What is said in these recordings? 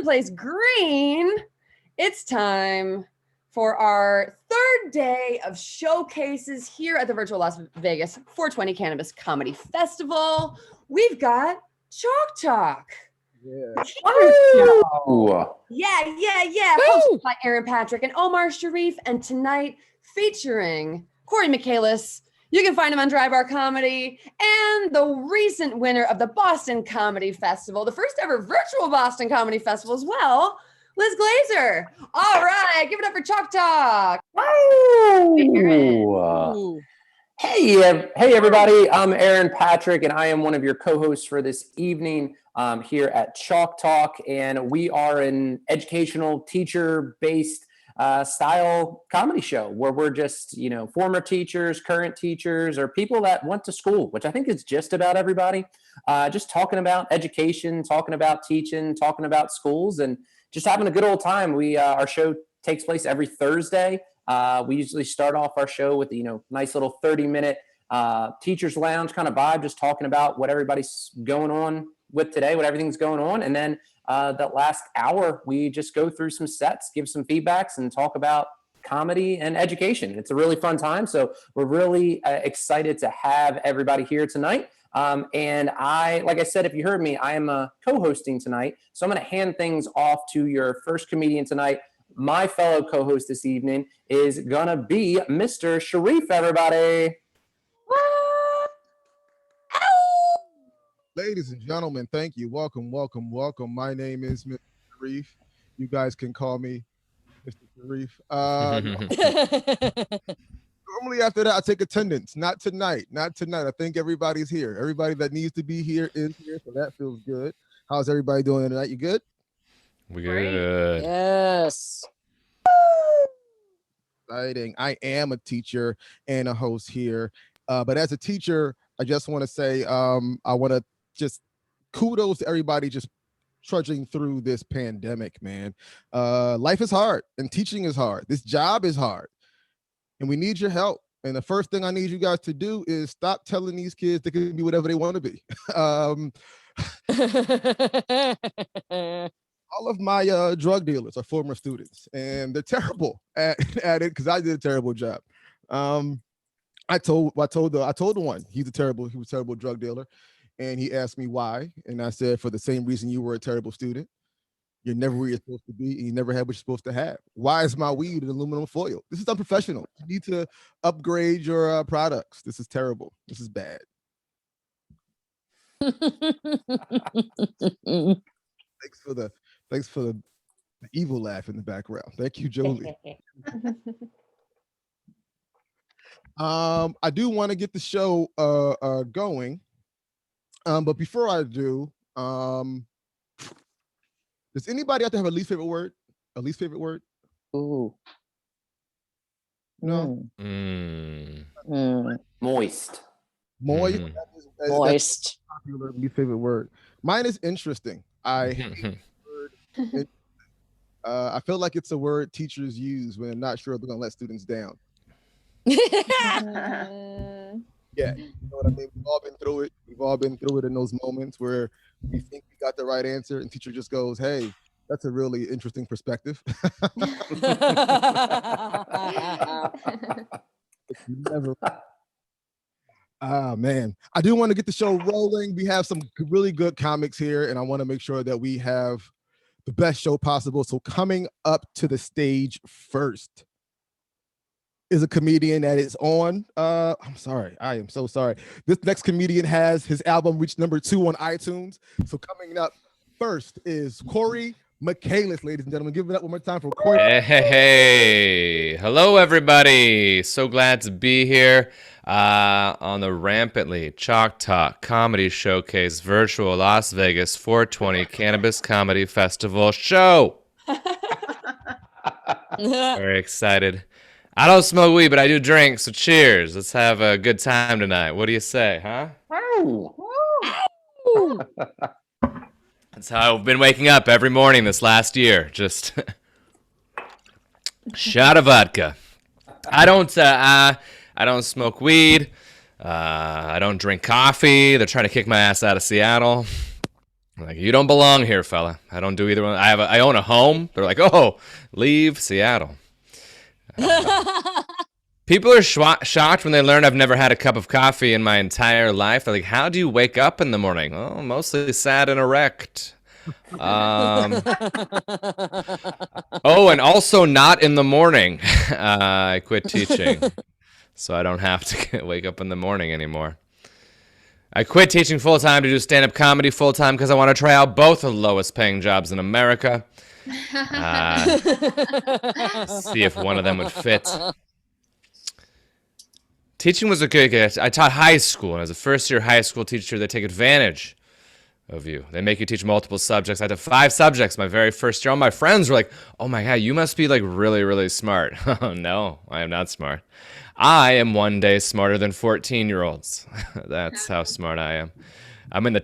the place green, it's time for our third day of showcases here at the virtual Las Vegas 420 Cannabis Comedy Festival. We've got Chalk Talk. Yeah. Yeah. Hosted by Aaron Patrick and Omar Sharif. And tonight, featuring Corey Michaelis. You can find him on Dry Bar Comedy, and the recent winner of the Boston Comedy Festival, the first ever virtual Boston Comedy Festival as well, Liz Glazer. All right, give it up for Chalk Talk. Hey, everybody. I'm Aaron Patrick, and I am one of your co-hosts for this evening here at Chalk Talk, and we are an educational, teacher-based style comedy show where we're just, former teachers, current teachers, or people that went to school, which I think is just about everybody, just talking about education, talking about teaching, talking about schools, and just having a good old time. Our show takes place every Thursday. We usually start off our show with nice little 30-minute teacher's lounge kind of vibe, just talking about what everybody's going on with today, what everything's going on, and then that last hour, we just go through some sets, give some feedbacks, and talk about comedy and education. It's a really fun time. So we're really excited to have everybody here tonight. And like I said, if you heard me, I am co-hosting tonight. So I'm going to hand things off to your first comedian tonight. My fellow co-host this evening is going to be Mr. Sharif, everybody. Ladies and gentlemen, thank you. Welcome. My name is Mr. Sharif. You guys can call me Mr. Sharif. Normally after that, I take attendance. Not tonight. I think everybody's here. Everybody that needs to be here is here, so that feels good. How's everybody doing tonight? You good? We're good. Yes. Exciting. I am a teacher and a host here. But as a teacher, I just want to say I want to just kudos to everybody just trudging through this pandemic, man. Life is hard and teaching is hard. This job is hard and we need your help. And the first thing I need you guys to do is stop telling these kids they can be whatever they want to be. All of my drug dealers are former students and they're terrible at it because I did a terrible job. I told the one he was a terrible drug dealer, and he asked me why, and I said for the same reason you were a terrible student. You're never where you're supposed to be, and you never had what you're supposed to have. Why is my weed in aluminum foil? This is unprofessional. You need to upgrade your products. This is terrible. This is bad. Thanks for the evil laugh in the background. Thank you, Jolie. I do want to get the show going. But before I do, does anybody out there have a least favorite word? Ooh. No. Moist. Moist. Moist. Popular least favorite word. Mine is interesting. I hate the word. I feel like it's a word teachers use when they're not sure if they're gonna let students down. Yeah, you know what I mean? We've all been through it in those moments where we think we got the right answer and teacher just goes, hey, that's a really interesting perspective. Never. Man, I do want to get the show rolling. We have some really good comics here, and I want to make sure that we have the best show possible. So coming up to the stage first is a comedian that is on. I'm sorry. I am so sorry. This next comedian has his album reached #2 on iTunes. So coming up first is Corey Michaelis, ladies and gentlemen. Give it up one more time for Corey. Hey. Hello, everybody. So glad to be here on the rampantly Chalk Talk Comedy Showcase Virtual Las Vegas 420 Cannabis Comedy Festival show. Very excited. I don't smoke weed, but I do drink, so cheers. Let's have a good time tonight. What do you say, huh? That's how I've been waking up every morning this last year. Just shot of vodka. I don't smoke weed. I don't drink coffee. They're trying to kick my ass out of Seattle. Like, you don't belong here, fella. I don't do either one. I own a home. They're like, oh, leave Seattle. People are shocked when they learn I've never had a cup of coffee in my entire life. They're like, how do you wake up in the morning? Oh, mostly sad and erect. Oh, and also not in the morning. I quit teaching, so I don't have to wake up in the morning anymore. I quit teaching full-time to do stand-up comedy full-time because I want to try out both of the lowest-paying jobs in America. See if one of them would fit. Teaching was a good gift. I taught high school, and as a first-year high school teacher, they take advantage of you. They make you teach multiple subjects. I had 5 subjects my very first year. All my friends were like, oh my God, you must be like really, really smart. No, I am not smart. I am one day smarter than 14-year-olds. That's how smart I am. I'm in the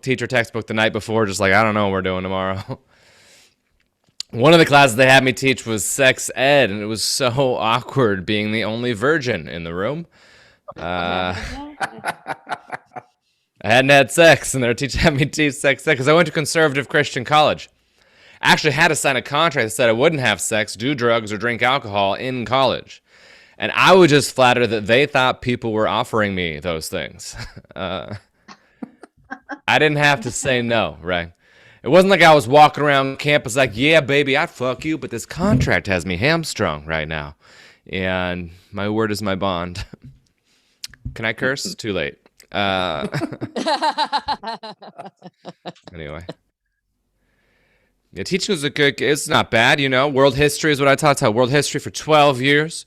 teacher textbook the night before, just like, I don't know what we're doing tomorrow. One of the classes they had me teach was sex ed, and it was so awkward being the only virgin in the room. I hadn't had sex, and they're having me teach sex ed because I went to conservative Christian college. I actually had to sign a contract that said I wouldn't have sex, do drugs, or drink alcohol in college. And I was just flattered that they thought people were offering me those things. I didn't have to say no, right? It wasn't like I was walking around campus like, yeah, baby, I'd fuck you, but this contract has me hamstrung right now. And my word is my bond. Can I curse? Too late. Anyway. Yeah, teaching was it's not bad, you know. World history is what I taught. I taught world history for 12 years,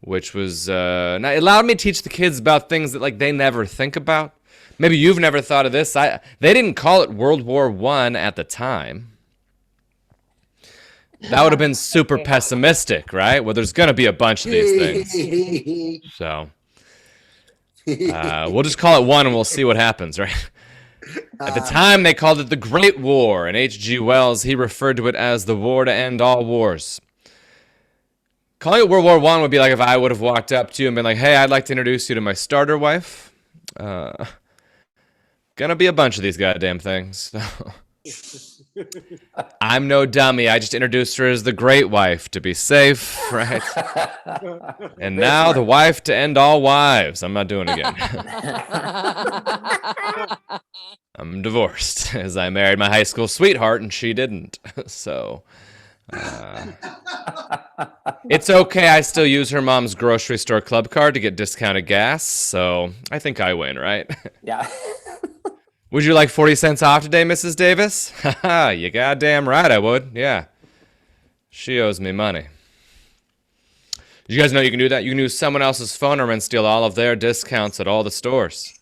which was, it allowed me to teach the kids about things that, like, they never think about. Maybe you've never thought of this. They didn't call it World War I at the time. That would have been super pessimistic, right? Well, there's going to be a bunch of these things. So we'll just call it one and we'll see what happens, right? At the time, they called it the Great War, and H.G. Wells, he referred to it as the war to end all wars. Calling it World War I would be like if I would have walked up to you and been like, hey, I'd like to introduce you to my starter wife. Gonna be a bunch of these goddamn things. I'm no dummy. I just introduced her as the great wife to be safe, right? And now the wife to end all wives. I'm not doing it again. I'm divorced as I married my high school sweetheart and she didn't. So it's okay. I still use her mom's grocery store club card to get discounted gas. So I think I win, right? Yeah. Would you like 40 cents off today, Mrs. Davis? Haha, you goddamn right I would. Yeah. She owes me money. Did you guys know you can do that? You can use someone else's phone number and steal all of their discounts at all the stores.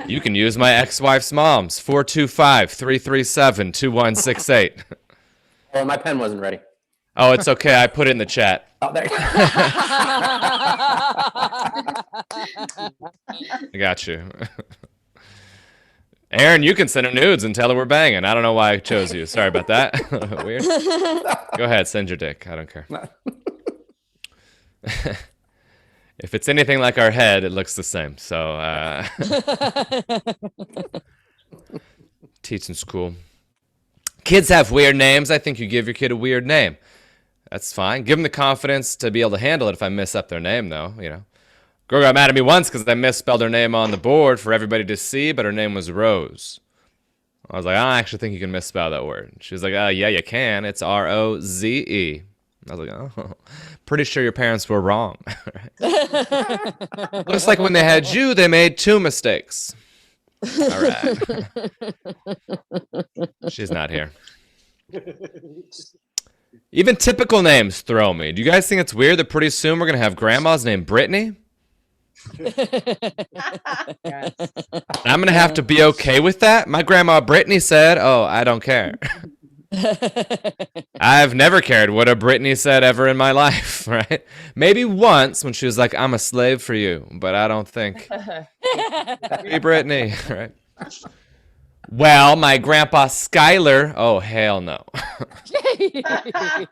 You can use my ex-wife's mom's, 425-337-2168. Well, my pen wasn't ready. Oh, it's okay. I put it in the chat. Oh, there. I got you. Aaron, you can send her nudes and tell her we're banging. I don't know why I chose you. Sorry about that. Weird. Go ahead, send your dick. I don't care. If it's anything like our head, it looks the same. So, teaching's cool. Kids have weird names. I think you give your kid a weird name. That's fine. Give them the confidence to be able to handle it if I mess up their name, though, you know. Girl got mad at me once because I misspelled her name on the board for everybody to see, but her name was Rose. I was like, I actually think you can misspell that word. She was like, yeah, you can. It's R-O-Z-E. I was like, oh, pretty sure your parents were wrong. Looks like when they had you, they made 2 mistakes. All right. She's not here. Even typical names throw me. Do you guys think it's weird that pretty soon we're going to have grandmas named Brittany? Yes. I'm going to have to be okay with that. My grandma Brittany said, oh, I don't care. I've never cared what a Brittany said ever in my life, right? Maybe once when she was like, I'm a slave for you, but I don't think. Hey, Brittany, right? Well, my grandpa Skylar, oh, hell no. I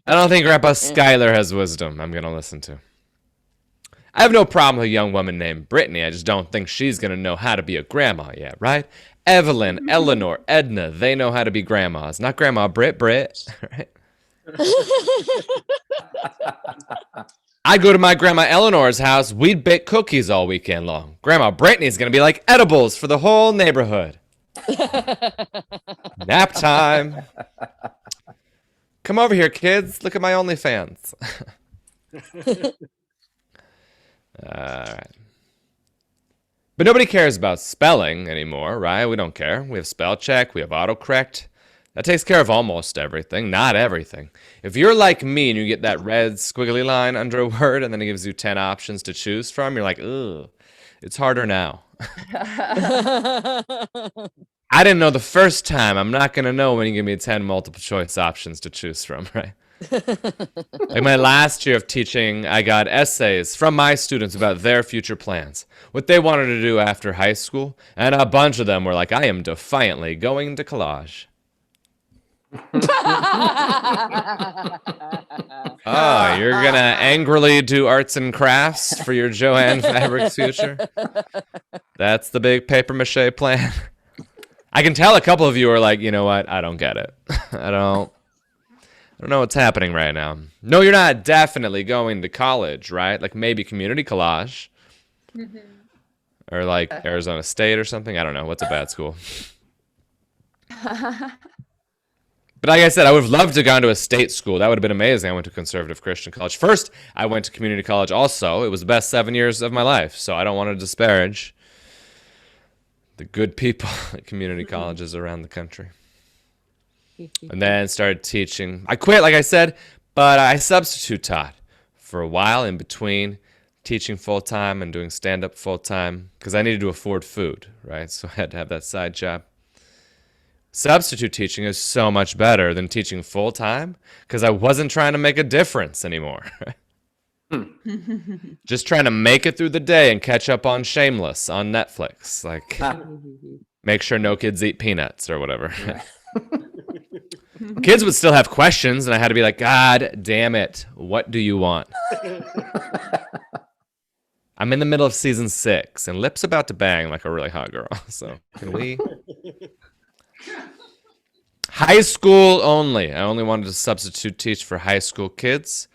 don't think Grandpa Skylar has wisdom I'm going to listen to. I have no problem with a young woman named Brittany. I just don't think she's going to know how to be a grandma yet, right? Evelyn, Eleanor, Edna, they know how to be grandmas. Not Grandma Britt, right? I'd go to my Grandma Eleanor's house. We'd bake cookies all weekend long. Grandma Brittany's going to be like edibles for the whole neighborhood. Nap time. Come over here, kids. Look at my OnlyFans. All right. But nobody cares about spelling anymore, right? We don't care. We have spell check. We have autocorrect. That takes care of almost everything. Not everything. If you're like me and you get that red squiggly line under a word and then it gives you 10 options to choose from, you're like, ugh, it's harder now. I didn't know the first time. I'm not going to know when you give me 10 multiple choice options to choose from, right? Like my last year of teaching, I got essays from my students about their future plans, what they wanted to do after high school, and a bunch of them were like, I am defiantly going to collage. Oh, you're going to angrily do arts and crafts for your Joanne Fabrics future? That's the big papier-mâché plan? I can tell a couple of you are like, you know what? I don't get it. I don't know what's happening right now. No, you're not definitely going to college, right? Like maybe community college. Mm-hmm. Or like Arizona State or something. I don't know. What's a bad school? But like I said, I would have loved to have gone to a state school. That would have been amazing. I went to conservative Christian college. First, I went to community college also. It was the best 7 years of my life. So I don't want to disparage the good people at community colleges around the country. And then started teaching. I quit, like I said, but I substitute taught for a while in between teaching full-time and doing stand-up full-time because I needed to afford food, right? So I had to have that side job. Substitute teaching is so much better than teaching full-time because I wasn't trying to make a difference anymore. Just trying to make it through the day and catch up on Shameless on Netflix. Like, make sure no kids eat peanuts or whatever. Kids would still have questions, and I had to be like, God damn it, what do you want? I'm in the middle of season 6, and Lip's about to bang like a really hot girl. So, can we... High school only. I only wanted to substitute teach for high school kids.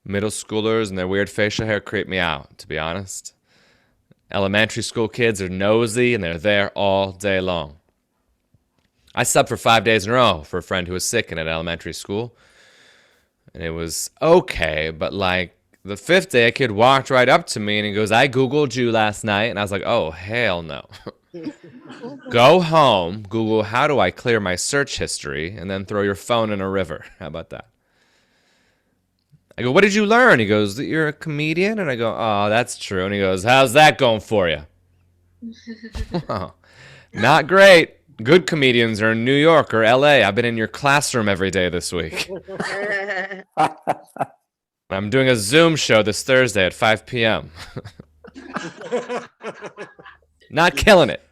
Middle schoolers and their weird facial hair creep me out, to be honest. Elementary school kids are nosy, and they're there all day long. I subbed for 5 days in a row for a friend who was sick in an elementary school. And it was okay, but like the 5th day, a kid walked right up to me and he goes, I Googled you last night. And I was like, oh, hell no. Go home, Google, how do I clear my search history, and then throw your phone in a river. How about that? I go, what did you learn? He goes, that you're a comedian? And I go, oh, that's true. And he goes, how's that going for you? Oh, not great. Good comedians are in New York or LA. I've been in your classroom every day this week. I'm doing a Zoom show this Thursday at 5 p.m. Not killing it.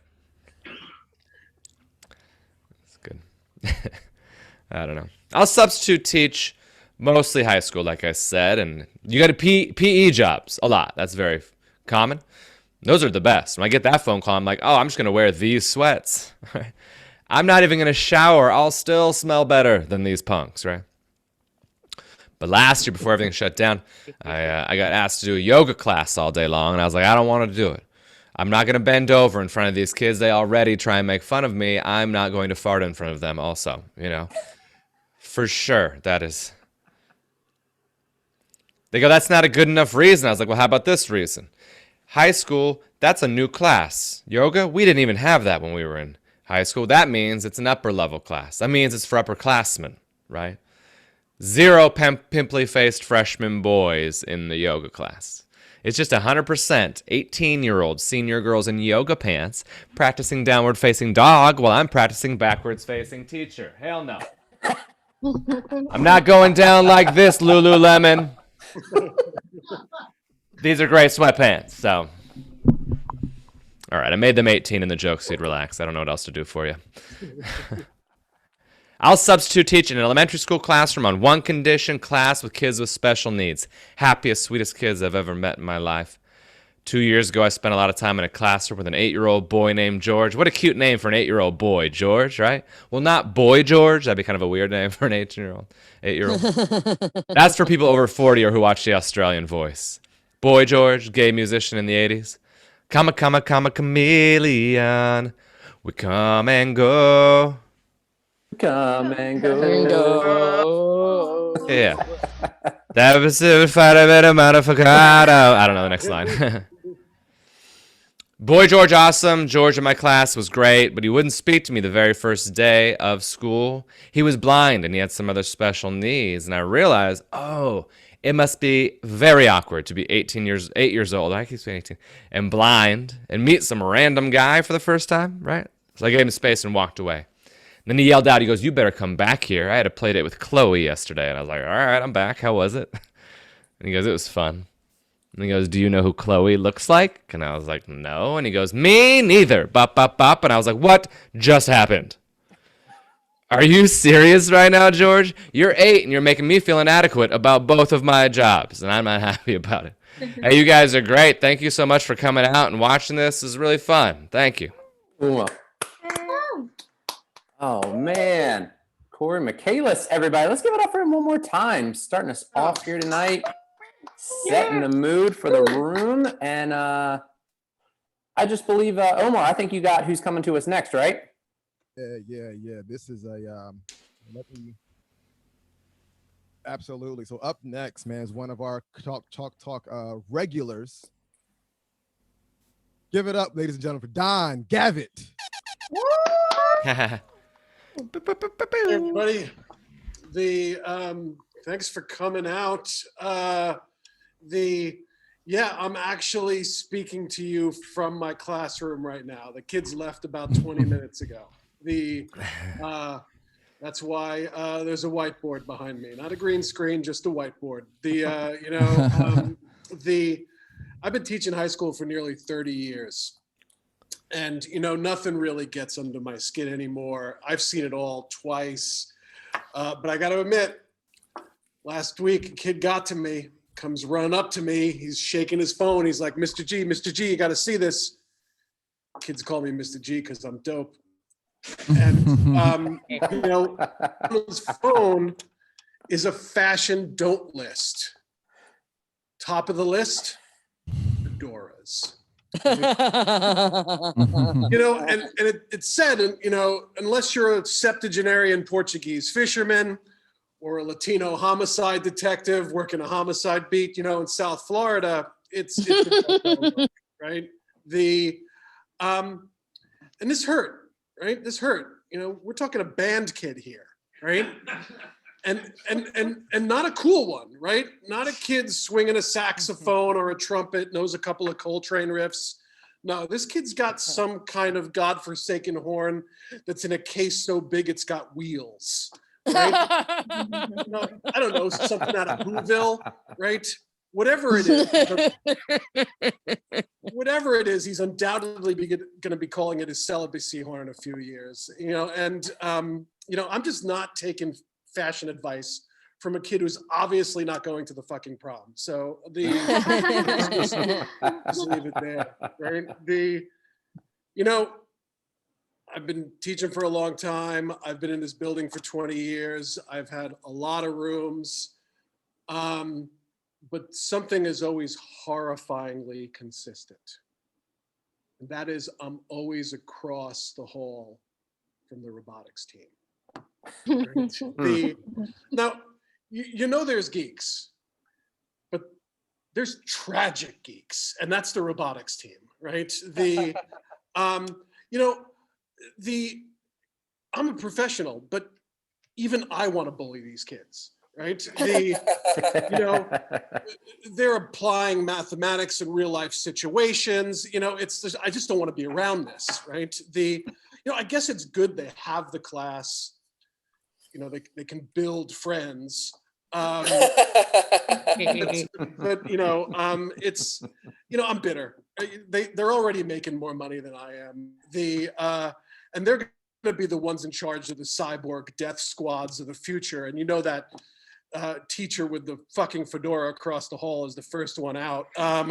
That's good. I don't know. I'll substitute teach mostly high school, like I said, and you got to PE jobs a lot. That's very common. Those are the best. When I get that phone call, I'm like, oh, I'm just going to wear these sweats. I'm not even going to shower. I'll still smell better than these punks, right? But last year, before everything shut down, I got asked to do a yoga class all day long, and I was like, I don't want to do it. I'm not going to bend over in front of these kids. They already try and make fun of me. I'm not going to fart in front of them also, you know. For sure, that is. They go, that's not a good enough reason. I was like, well, how about this reason? High school, that's a new class. Yoga, we didn't even have that when we were in high school. That means it's an upper level class. That means it's for upperclassmen, right? 0 pimply-faced freshman boys in the yoga class. It's just 100% 18-year-old senior girls in yoga pants practicing downward-facing dog while I'm practicing backwards-facing teacher. Hell no. I'm not going down like this, Lululemon. These are great sweatpants, so. All right, I made them 18 in the joke, so you'd relax. I don't know what else to do for you. I'll substitute teach in an elementary school classroom on one condition, class with kids with special needs. Happiest, sweetest kids I've ever met in my life. 2 years ago, I spent a lot of time in a classroom with an 8-year-old boy named George. What a cute name for an 8-year-old boy, George, right? Well, not Boy George. That'd be kind of a weird name for an 8-year-old. 8-year-old. That's for people over 40 or who watch The Australian Voice. Boy George, gay musician in the 80s. Come a chameleon. We come and go. Come and go. Bingo. Yeah. That was a fight a bit of motherfucker. I don't know the next line. Boy George, awesome. George in my class was great, but he wouldn't speak to me the very first day of school. He was blind and he had some other special needs. And I realized, oh, it must be very awkward to be 8 years old. I keep saying 18 and blind and meet some random guy for the first time, right? So I gave him space and walked away. Then he yelled out, he goes, "You better come back here. I had a play date with Chloe yesterday." And I was like, "All right, I'm back. How was it?" And he goes, "It was fun." And he goes, "Do you know who Chloe looks like?" And I was like, "No." And he goes, "Me neither." Bop, bop, bop. And I was like, "What just happened? Are you serious right now, George? You're 8 and you're making me feel inadequate about both of my jobs. And I'm not happy about it." Hey, you guys are great. Thank you so much for coming out and watching this. This is really fun. Thank you. Ooh. Oh man, Corey Michaelis, everybody. Let's give it up for him one more time. Starting us off here tonight, setting the mood for the room. And I just believe, Omar, I think you got who's coming to us next, right? Yeah. This is a absolutely. So up next, man, is one of our talk regulars. Give it up, ladies and gentlemen, for Don Gavitt. Everybody, thanks for coming out. I'm actually speaking to you from my classroom right now. The kids left about 20 minutes ago. That's why there's a whiteboard behind me, not a green screen, just a whiteboard. I've been teaching high school for nearly 30 years. And, nothing really gets under my skin anymore. I've seen it all twice. But I got to admit, last week, a kid got to me, comes running up to me. He's shaking his phone. He's like, Mr. G, you got to see this. Kids call me Mr. G because I'm dope. And, on his phone is a fashion don't list. Top of the list, fedoras. And it said, unless you're a septuagenarian Portuguese fisherman or a Latino homicide detective working a homicide beat, in South Florida, it's right. And this hurt, right? This hurt. We're talking a band kid here, right? And not a cool one, right? Not a kid swinging a saxophone or a trumpet, knows a couple of Coltrane riffs. No, this kid's got some kind of godforsaken horn that's in a case so big it's got wheels, right? I don't know, something out of Whoville, right? Whatever it is, he's undoubtedly going to be calling it his celibacy horn in a few years, I'm just not taking fashion advice from a kid who's obviously not going to the fucking prom. So just leave it there, right? I've been teaching for a long time. I've been in this building for 20 years. I've had a lot of rooms, but something is always horrifyingly consistent. And that is I'm always across the hall from the robotics team. Right? Now, there's geeks, but there's tragic geeks, and that's the robotics team, right? I'm a professional, but even I want to bully these kids, right? They're applying mathematics in real life situations. I just don't want to be around this, right? I guess it's good they have the class. They can build friends. But it's, I'm bitter. They're already making more money than I am. And they're going to be the ones in charge of the cyborg death squads of the future. And that teacher with the fucking fedora across the hall is the first one out. I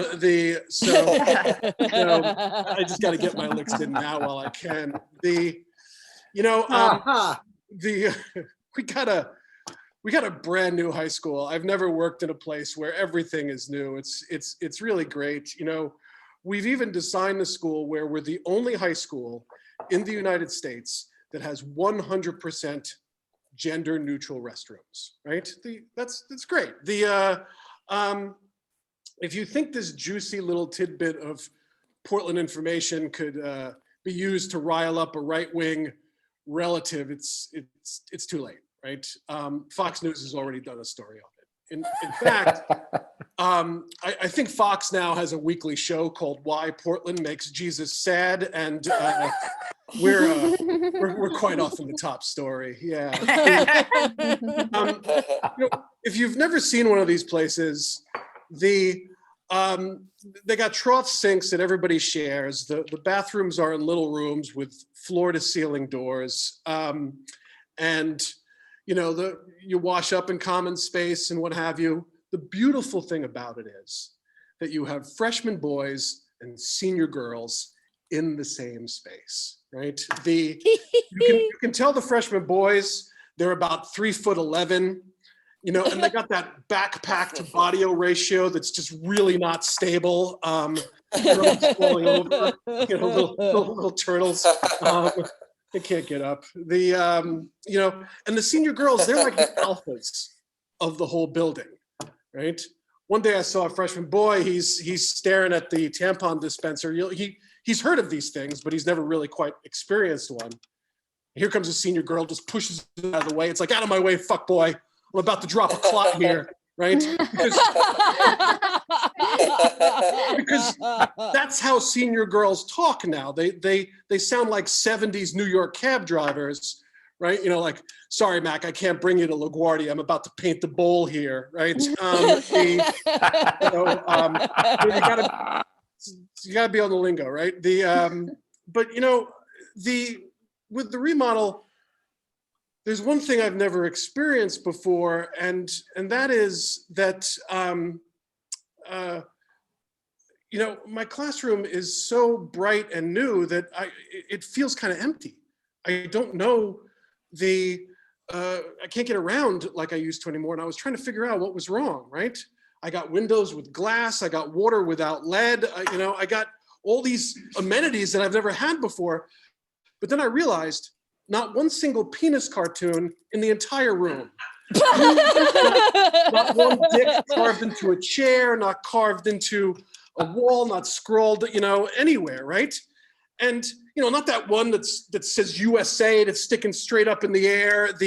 just got to get my licks in now while I can. We got a brand new high school. I've never worked in a place where everything is new. It's really great. We've even designed the school where we're the only high school in the United States that has 100% gender neutral restrooms, right? That's great. If you think this juicy little tidbit of Portland information could be used to rile up a right-wing relative, it's too late, right? Fox News has already done a story on it. In fact, I think Fox now has a weekly show called "Why Portland Makes Jesus Sad," and we're quite often the top story. Yeah. If you've never seen one of these places, they got trough sinks that everybody shares. The bathrooms are in little rooms with floor to ceiling doors, and you wash up in common space and what have you. The beautiful thing about it is that you have freshman boys and senior girls in the same space, right? You can tell the freshman boys, they're about 3'11", and they got that backpack to body ratio that's just really not stable. Girls falling over, little turtles. They can't get up. And the senior girls, they're like the alphas of the whole building, right? One day I saw a freshman boy, he's staring at the tampon dispenser. He's heard of these things, but he's never really quite experienced one. Here comes a senior girl, just pushes it out of the way. It's like, out of my way, fuck boy. I'm about to drop a clot here, right? Because that's how senior girls talk now. They sound like 70s New York cab drivers, right? Like, sorry, Mac, I can't bring you to LaGuardia. I'm about to paint the bowl here, right? You gotta be on the lingo, right? With the remodel, there's one thing I've never experienced before, and that is that my classroom is so bright and new that it feels kind of empty. I don't know I can't get around like I used to anymore, and I was trying to figure out what was wrong, right? I got windows with glass, I got water without lead, I got all these amenities that I've never had before, but then I realized not one single penis cartoon in the entire room. Not one dick carved into a chair, not carved into a wall, not scrolled, anywhere, right? And not that one that says USA that's sticking straight up in the air. Not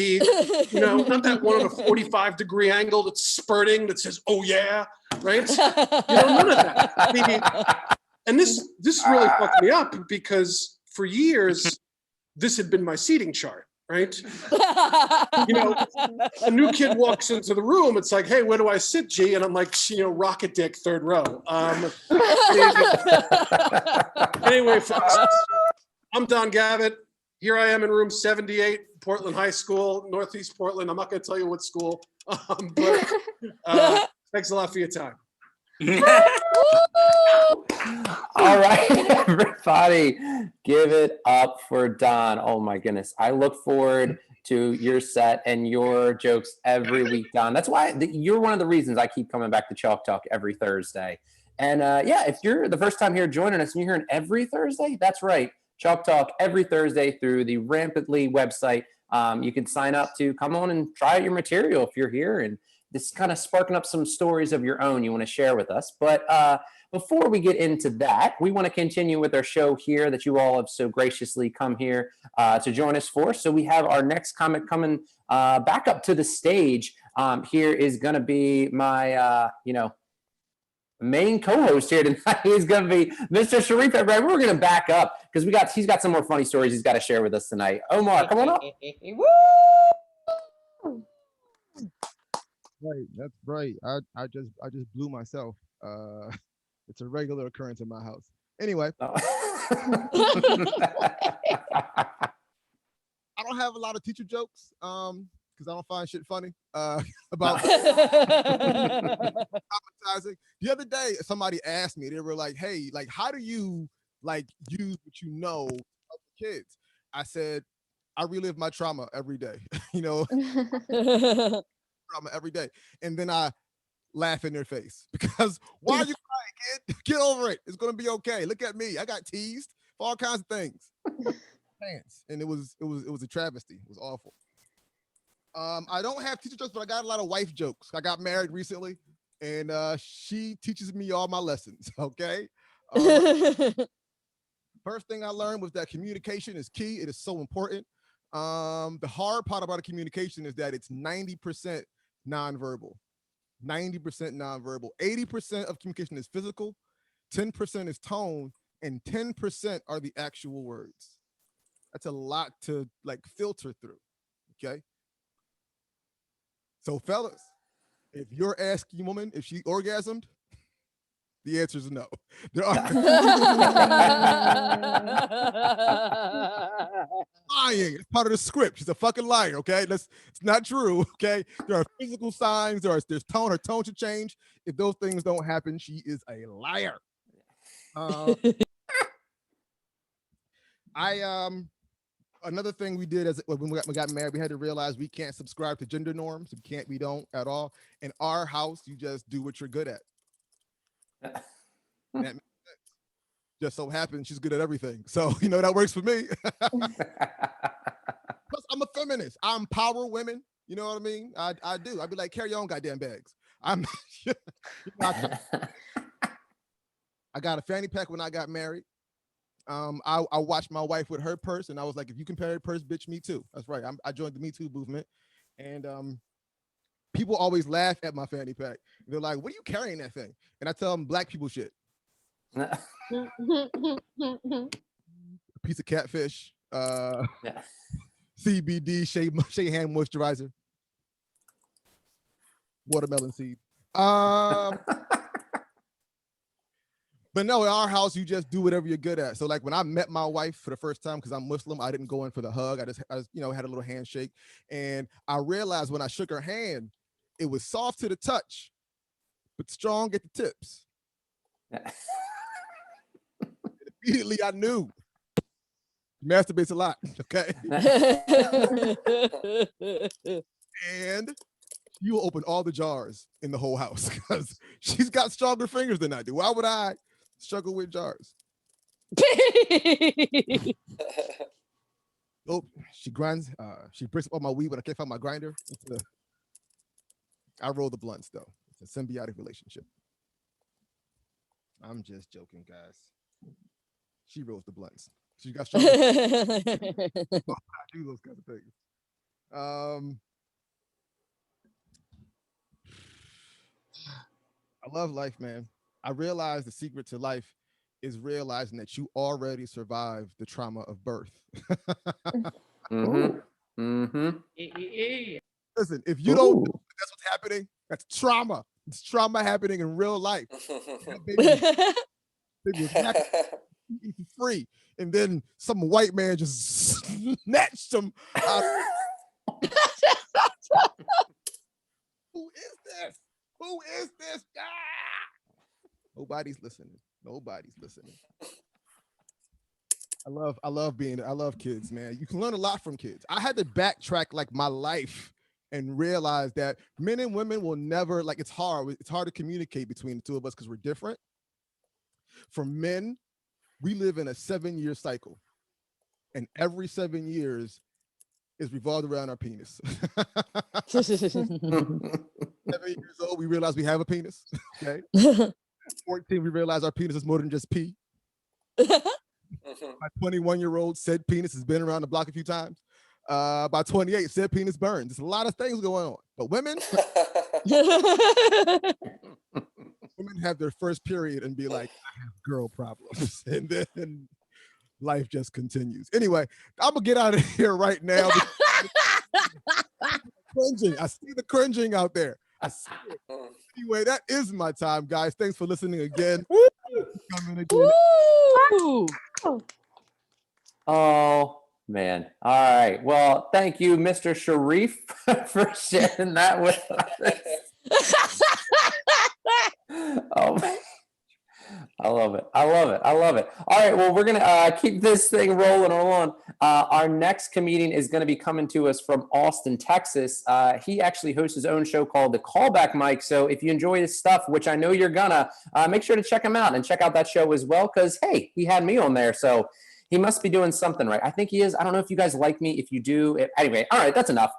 that one on a 45-degree angle that's spurting that says "Oh yeah," right? None of that. And this really fucked me up because for years this had been my seating chart, right? A new kid walks into the room, it's like, hey, where do I sit, G? And I'm like, rocket dick, third row. Anyway, folks, I'm Don Gavitt. Here I am in room 78, Portland High School, Northeast Portland. I'm not going to tell you what school, but thanks a lot for your time. All right, everybody, give it up for Don. Oh my goodness. I look forward to your set and your jokes every week, Don. That's why you're one of the reasons I keep coming back to Chalk Talk every Thursday. And if you're the first time here joining us and you're hearing every Thursday, that's right. Chalk Talk every Thursday through the Rampantly website. You can sign up to come on and try out your material if you're here, and this is kind of sparking up some stories of your own you want to share with us. But before we get into that, we want to continue with our show here that you all have so graciously come here to join us for. So we have our next comic coming back up to the stage. Here is going to be my, main co-host here tonight. He's going to be Mr. Sharif. Everybody, we're going to back up because he's got some more funny stories he's got to share with us tonight. Omar, come on up. Right, that's right. I just blew myself. It's a regular occurrence in my house. Anyway, I don't have a lot of teacher jokes. because I don't find shit funny about traumatizing. The other day, somebody asked me, they were like, hey, like, how do you like use what you know of the kids? I said, I relive my trauma every day, trauma every day. And then I laugh in their face because why are you crying, kid? Get over it. It's gonna be okay. Look at me. I got teased for all kinds of things. Pants. And it was a travesty. It was awful. I don't have teacher jokes, but I got a lot of wife jokes. I got married recently, and she teaches me all my lessons. Okay. First thing I learned was that communication is key. It is so important. The hard part about a communication is that it's 90% nonverbal. 90% nonverbal. 80% of communication is physical, 10% is tone, and 10% are the actual words. That's a lot to like filter through. Okay. So, fellas, if you're asking a woman if she orgasmed, the answer is no. There are lying. It's part of the script. She's a fucking liar. Okay, it's not true. Okay, there are physical signs. There's tone. Her tone should change. If those things don't happen, she is a liar. Another thing we did when we got married, we had to realize we can't subscribe to gender norms. We don't at all. In our house, you just do what you're good at. That makes sense. Just so happens she's good at everything. So, that works for me. Plus, I'm a feminist. I empower women. You know what I mean? I do. I'd be like, carry your own goddamn bags. I got a fanny pack when I got married. I watched my wife with her purse, and I was like, if you can carry a purse, bitch, me too. That's right. I joined the Me Too movement, and people always laugh at my fanny pack. They're like, what are you carrying that thing? And I tell them black people shit. A piece of catfish, CBD, shea hand moisturizer, watermelon seed. But no, in our house, you just do whatever you're good at. So like when I met my wife for the first time, because I'm Muslim, I didn't go in for the hug. I just had a little handshake. And I realized when I shook her hand, it was soft to the touch, but strong at the tips. Immediately I knew. Masturbates a lot, okay? And you will open all the jars in the whole house because she's got stronger fingers than I do. Why would I struggle with jars? Oh, she grinds. She breaks up all my weed, but I can't find my grinder. I roll the blunts though. It's a symbiotic relationship. I'm just joking, guys. She rolls the blunts. She got stronger. I do those kinds of things. I love life, man. I realize the secret to life is realizing that you already survived the trauma of birth. Listen, if you don't know that's what's happening, that's trauma. It's trauma happening in real life. Baby was free, and then some white man just snatched him out. Who is this? Who is this? Ah! Nobody's listening. Nobody's listening. I love kids, man. You can learn a lot from kids. I had to backtrack like my life and realize that men and women will never, like, it's hard to communicate between the two of us because we're different. For men, we live in a 7-year cycle, and every 7 years is revolved around our penis. 7 years old, we realize we have a penis. Okay. 14, we realize our penis is more than just pee. My 21-year-old said penis has been around the block a few times. By 28, said penis burns. There's a lot of things going on. But women have their first period and be like, I have girl problems. And then life just continues. Anyway, I'm going to get out of here right now. Cringing. I see the cringing out there. I see it. Anyway, that is my time, guys. Thanks for listening again. Coming again. Oh, Man. All right. Well, thank you, Mr. Sharif, for sharing that with us. Oh, I love it. I love it. I love it. All right. Well, we're going to keep this thing rolling on. Our next comedian is going to be coming to us from Austin, Texas. He actually hosts his own show called The Callback Mike. So if you enjoy his stuff, which I know you're gonna, make sure to check him out and check out that show as well. Because, hey, he had me on there. So he must be doing something right. I think he is. I don't know if you guys like me. If you do, anyway, all right, that's enough.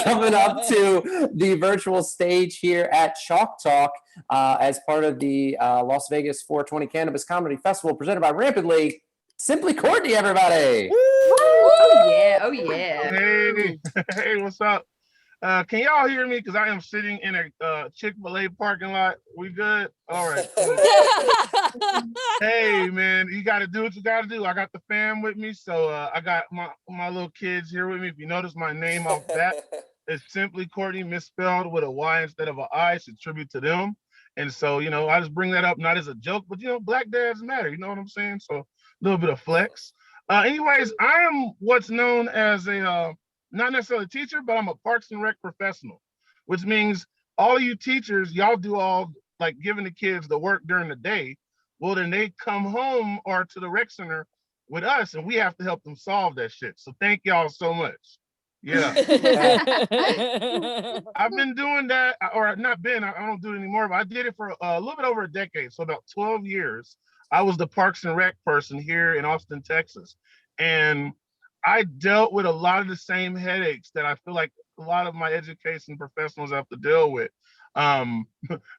Coming up to the virtual stage here at Chalk Talk as part of the Las Vegas 420 Cannabis Comedy Festival presented by Rampantly. Simply Courtney, everybody. Oh yeah, oh yeah. Hey, hey, what's up? Can y'all hear me? Because I am sitting in a Chick-fil-A parking lot. We good? All right. Cool. Hey, man, you got to do what you got to do. I got the fam with me, so I got my little kids here with me. If you notice my name off that, it's Simply Courtney, misspelled with a Y instead of an I. It's a tribute to them. And so, you know, I just bring that up not as a joke, but, you know, black dads matter. You know what I'm saying? So a little bit of flex. Anyways, I am what's known as a not necessarily a teacher, but I'm a Parks and Rec professional, which means all you teachers, y'all do all like giving the kids the work during the day. Well, then they come home or to the rec center with us and we have to help them solve that shit. So thank y'all so much. Yeah. I've been doing that, or not been, I don't do it anymore, but I did it for a little bit over a decade. So about 12 years, I was the Parks and Rec person here in Austin, Texas. And I dealt with a lot of the same headaches that I feel like a lot of my education professionals have to deal with.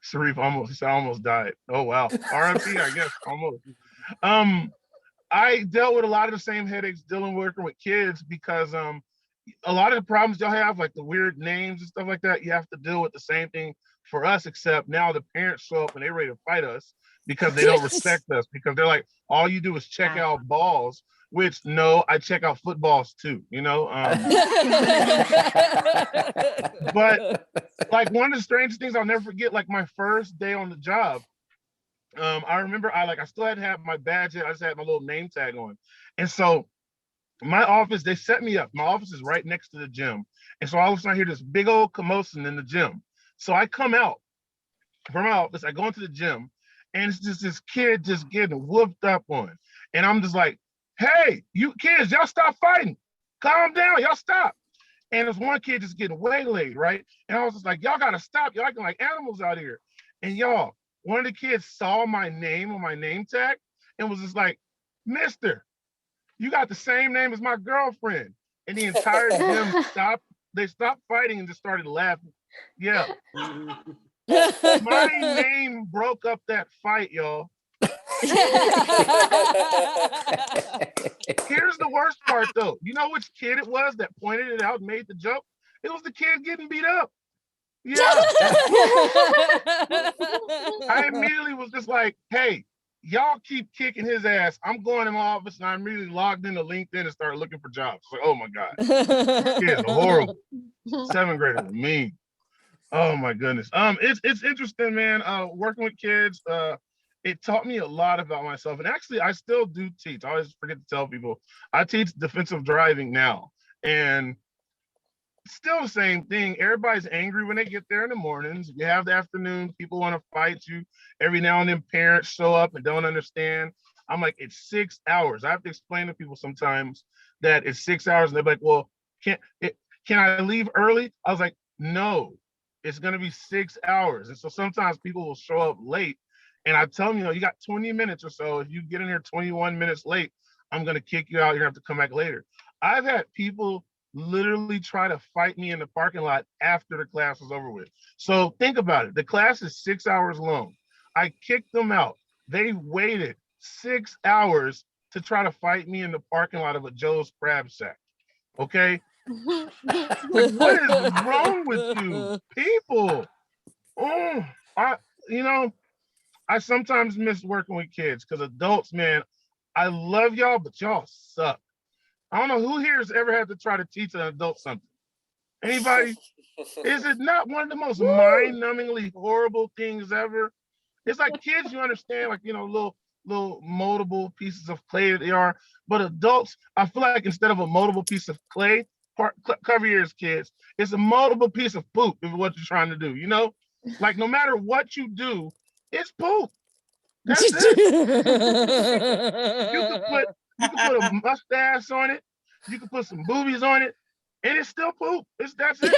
Sharif almost died. Oh wow. RIP, I guess, almost. I dealt with a lot of the same headaches working with kids because a lot of the problems y'all have, like the weird names and stuff like that, you have to deal with the same thing for us, except now the parents show up and they're ready to fight us because they don't respect us, because they're like, all you do is check out balls. Which, no, I check out footballs too, you know? But like one of the strangest things I'll never forget, like my first day on the job, I remember I still had to have my badge in, I just had my little name tag on. And so my office, they set me up. My office is right next to the gym. And so all of a sudden I hear this big old commotion in the gym. So I come out from my office, I go into the gym, and it's just this kid just getting whooped up on. And I'm just like, hey, you kids, y'all stop fighting. Calm down, y'all stop. And there's one kid just getting waylaid, right? And I was just like, y'all gotta stop. Y'all acting like animals out here. And y'all, one of the kids saw my name on my name tag and was just like, mister, you got the same name as my girlfriend. And the entire gym stopped. They stopped fighting and just started laughing. Yeah. My name broke up that fight, y'all. Here's the worst part though. You know which kid it was that pointed it out and made the joke? It was the kid getting beat up. Yeah. I immediately was just like, hey, y'all keep kicking his ass. I'm going in my office and I immediately logged into LinkedIn and started looking for jobs. Like, oh my God. This kid's horrible. 7th grader was mean. Oh my goodness. It's interesting, man. Working with kids, it taught me a lot about myself. And actually, I still do teach. I always forget to tell people, I teach defensive driving now. And still the same thing. Everybody's angry when they get there in the mornings. You have the afternoon, people want to fight you. Every now and then parents show up and don't understand. I'm like, it's 6 hours. I have to explain to people sometimes that it's 6 hours. And they're like, well, can I leave early? I was like, no, it's going to be 6 hours. And so sometimes people will show up late. And I tell them, you know, you got 20 minutes or so. If you get in here 21 minutes late, I'm going to kick you out. You're going to have to come back later. I've had people literally try to fight me in the parking lot after the class was over with. So think about it. The class is 6 hours long. I kicked them out. They waited 6 hours to try to fight me in the parking lot of a Joe's Crab Shack. Okay? Like, what is wrong with you people? I sometimes miss working with kids because adults, man, I love y'all, but y'all suck. I don't know who here has ever had to try to teach an adult something. Anybody? Is it not one of the most mind-numbingly horrible things ever? It's like kids, you understand, like, you know, little little moldable pieces of clay that they are. But adults, I feel like instead of a moldable piece of clay, cover your ears, kids. It's a moldable piece of poop is what you're trying to do. You know, like no matter what you do, it's poop. That's it. You can put a mustache on it. You can put some boobies on it, and it's still poop. That's it.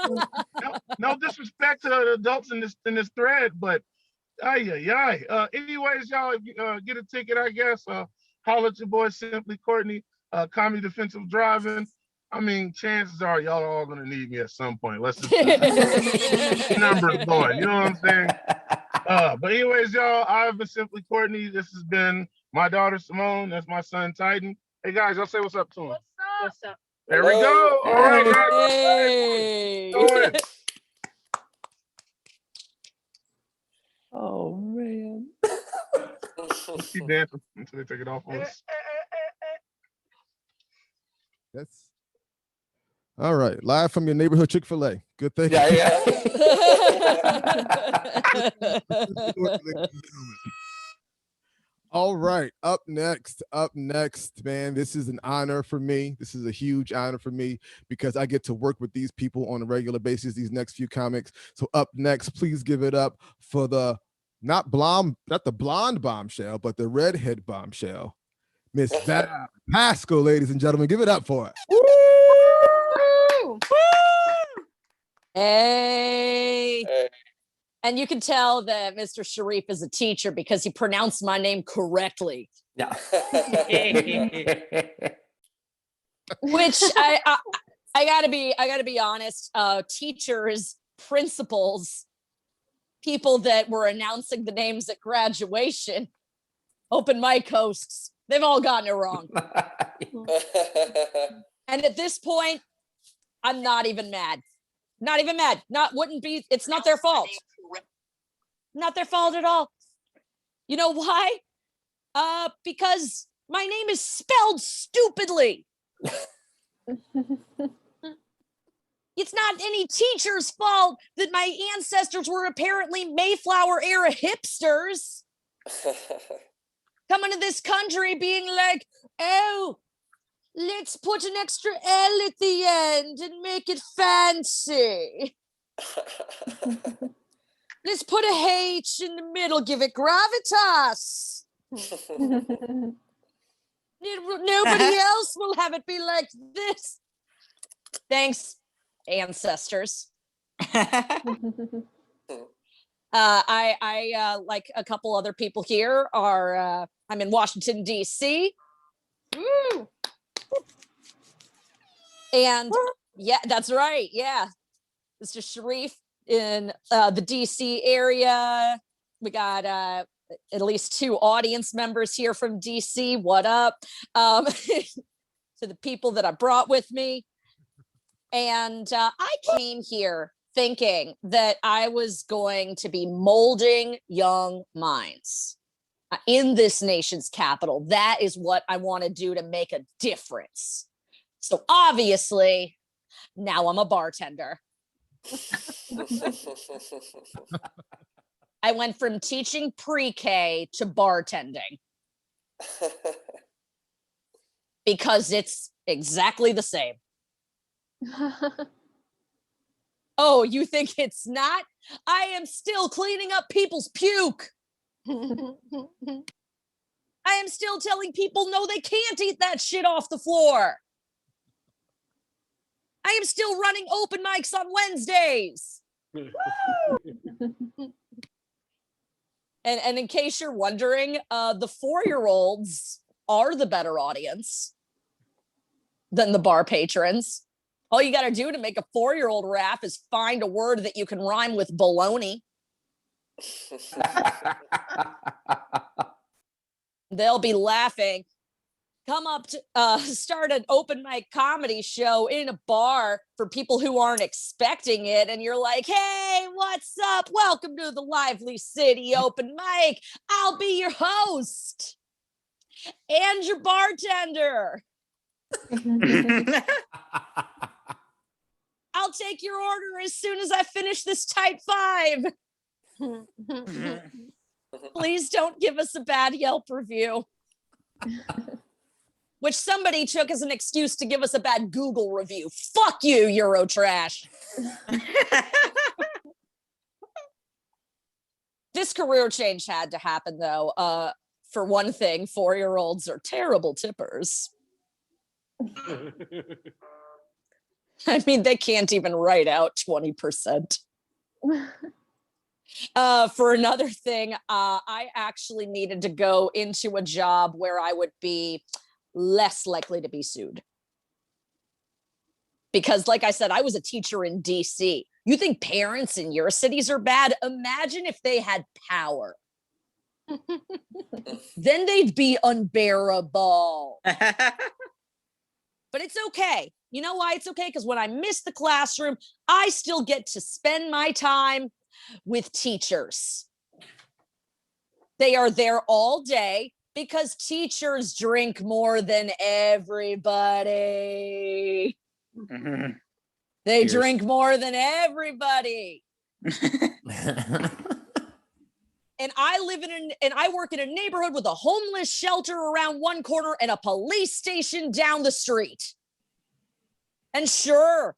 You know? No disrespect to the adults in this thread, but anyways, y'all get a ticket, I guess. Holler at your boy Simply Courtney, Comedy Defensive Driving. I mean, chances are y'all are all gonna need me at some point. Let's just numbers going. You know what I'm saying? But anyways, y'all, I've been Simply Courtney. This has been my daughter Simone. That's my son Titan. Hey guys, y'all say what's up to him. What's up? There we go. All right, guys. Hey. Go ahead. Oh man. Keep dancing until they take it off on us. That's all right. Live from your neighborhood Chick-fil-A. Good thing. Yeah. All right. Up next, man. This is an honor for me. This is a huge honor for me because I get to work with these people on a regular basis, these next few comics. So up next, please give it up for the not the blonde bombshell, but the redhead bombshell, Miss Val Pascal, ladies and gentlemen. Give it up for her. Woo! Hey. And you can tell that Mr. Sharif is a teacher because he pronounced my name correctly. Yeah. Which I gotta be honest. Teachers, principals, people that were announcing the names at graduation, open mic hosts, they've all gotten it wrong. And at this point, I'm not even mad. Not even mad. It's not their fault. Not their fault at all. You know why? Because my name is spelled stupidly. It's not any teacher's fault that my ancestors were apparently Mayflower era hipsters coming to this country being like, oh, let's put an extra L at the end and make it fancy. Let's put a H in the middle, give it gravitas. Nobody else will have it be like this. Thanks, ancestors. I like a couple other people here are I'm in Washington D.C. Woo! And yeah, that's right. Yeah, Mr. Sharif in the DC area. We got at least 2 audience members here from DC. What up? To the people that I brought with me. And I came here thinking that I was going to be molding young minds in this nation's capital. That is what I want to do to make a difference. So obviously, now I'm a bartender. I went from teaching pre-K to bartending because it's exactly the same. Oh, you think it's not? I am still cleaning up people's puke. I am still telling people no, they can't eat that shit off the floor. I am still running open mics on Wednesdays. And in case you're wondering, the 4-year-olds are the better audience than the bar patrons. All you got to do to make a 4-year-old rap is find a word that you can rhyme with baloney. They'll be laughing. Come up to start an open mic comedy show in a bar for people who aren't expecting it. And you're like, hey, what's up? Welcome to the Lively City open mic. I'll be your host and your bartender. I'll take your order as soon as I finish this tight 5. Please don't give us a bad Yelp review. Which somebody took as an excuse to give us a bad Google review. Fuck you, Eurotrash. This career change had to happen, though. For one thing, 4-year-olds are terrible tippers. I mean, they can't even write out 20%. For another thing, I actually needed to go into a job where I would be less likely to be sued. Because like I said, I was a teacher in DC. You think parents in your cities are bad? Imagine if they had power. Then they'd be unbearable. But it's okay. You know why it's okay? Because when I miss the classroom, I still get to spend my time with teachers. They are there all day because teachers drink more than everybody. Mhm. They Cheers. drink more than everybody. And I work in a neighborhood with a homeless shelter around one corner and a police station down the street. And sure,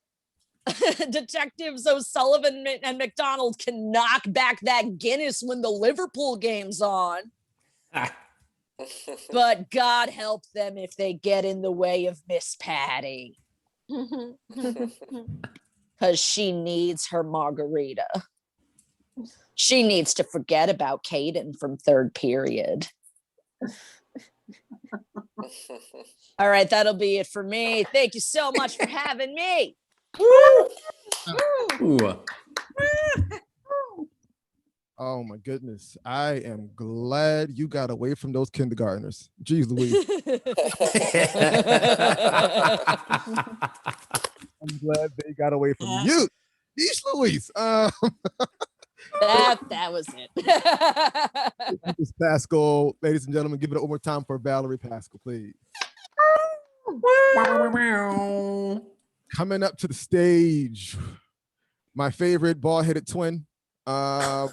Detectives O'Sullivan and McDonald can knock back that Guinness when the Liverpool game's on. But God help them if they get in the way of Miss Patty. Because she needs her margarita. She needs to forget about Caden from third period. All right, that'll be it for me. Thank you so much for having me. Ooh. Oh my goodness. I am glad you got away from those kindergartners. Jeez Louise. I'm glad they got away from you. Jeez Louise. That was it. This is Pascal. Ladies and gentlemen, give it one more time for Valerie Pascal, please. Coming up to the stage, my favorite bald-headed twin. My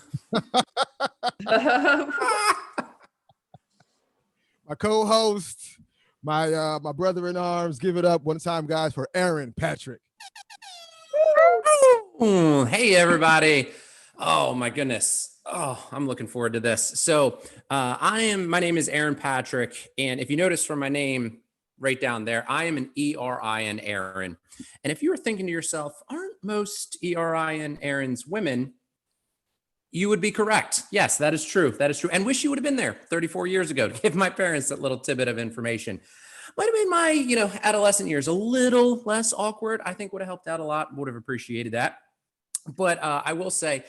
co-host, my brother in arms. Give it up one time, guys, for Aaron Patrick. Hey, everybody. Oh, my goodness. Oh, I'm looking forward to this. So my name is Aaron Patrick. And if you notice from my name right down there, I am an E-R-I-N Aaron. And if you were thinking to yourself, aren't most E-R-I-N Aarons women? You would be correct. Yes, that is true. That is true. And wish you would have been there 34 years ago to give my parents that little tidbit of information. Might have made my, adolescent years a little less awkward. I think would have helped out a lot. Would have appreciated that. But I will say,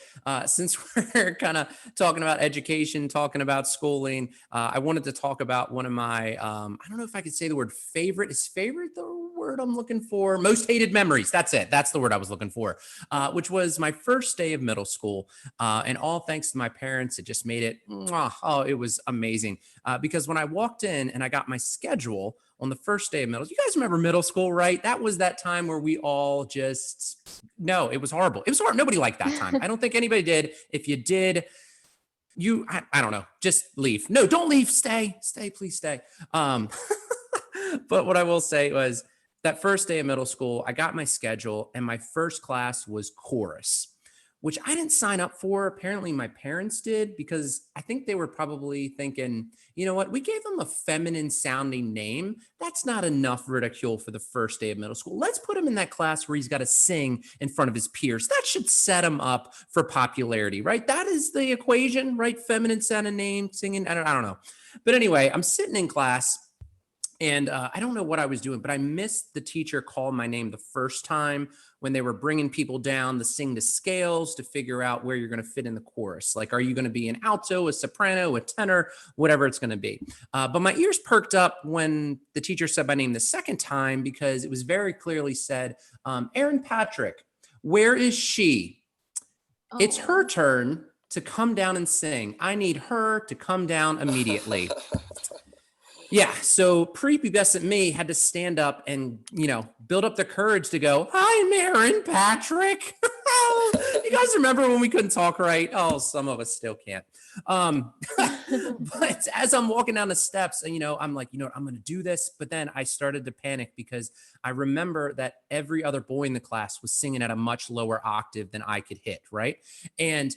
since we're kind of talking about education, talking about schooling, I wanted to talk about one of my, I don't know if I could say the word favorite. Is favorite the word I'm looking for? Most hated memories. That's it. That's the word I was looking for, which was my first day of middle school. And all thanks to my parents, it just made it, it was amazing. Because when I walked in and I got my schedule on the first day of you guys remember middle school, right? That was that time where we all no, it was horrible. It was hard. Nobody liked that time. I don't think anybody did. If you did, I don't know, just leave. No, don't leave. Stay, please stay. But what I will say was that first day of middle school, I got my schedule and my first class was chorus, which I didn't sign up for. Apparently my parents did, because I think they were probably thinking, you know what, we gave him a feminine sounding name. That's not enough ridicule for the first day of middle school. Let's put him in that class where he's got to sing in front of his peers. That should set him up for popularity, right? That is the equation, right? Feminine sounding name, singing. I don't know. But anyway, I'm sitting in class. And I don't know what I was doing, but I missed the teacher call my name the first time when they were bringing people down to sing the scales to figure out where you're going to fit in the chorus. Like, are you going to be an alto, a soprano, a tenor, whatever it's going to be. But my ears perked up when the teacher said my name the second time, because it was very clearly said, Aaron Patrick, where is she? Oh. It's her turn to come down and sing. I need her to come down immediately. Yeah, so prepubescent me had to stand up and, build up the courage to go, I'm Aaron Patrick. You guys remember when we couldn't talk right? Oh, some of us still can't. But as I'm walking down the steps, and I'm like, I'm going to do this. But then I started to panic because I remember that every other boy in the class was singing at a much lower octave than I could hit, right? And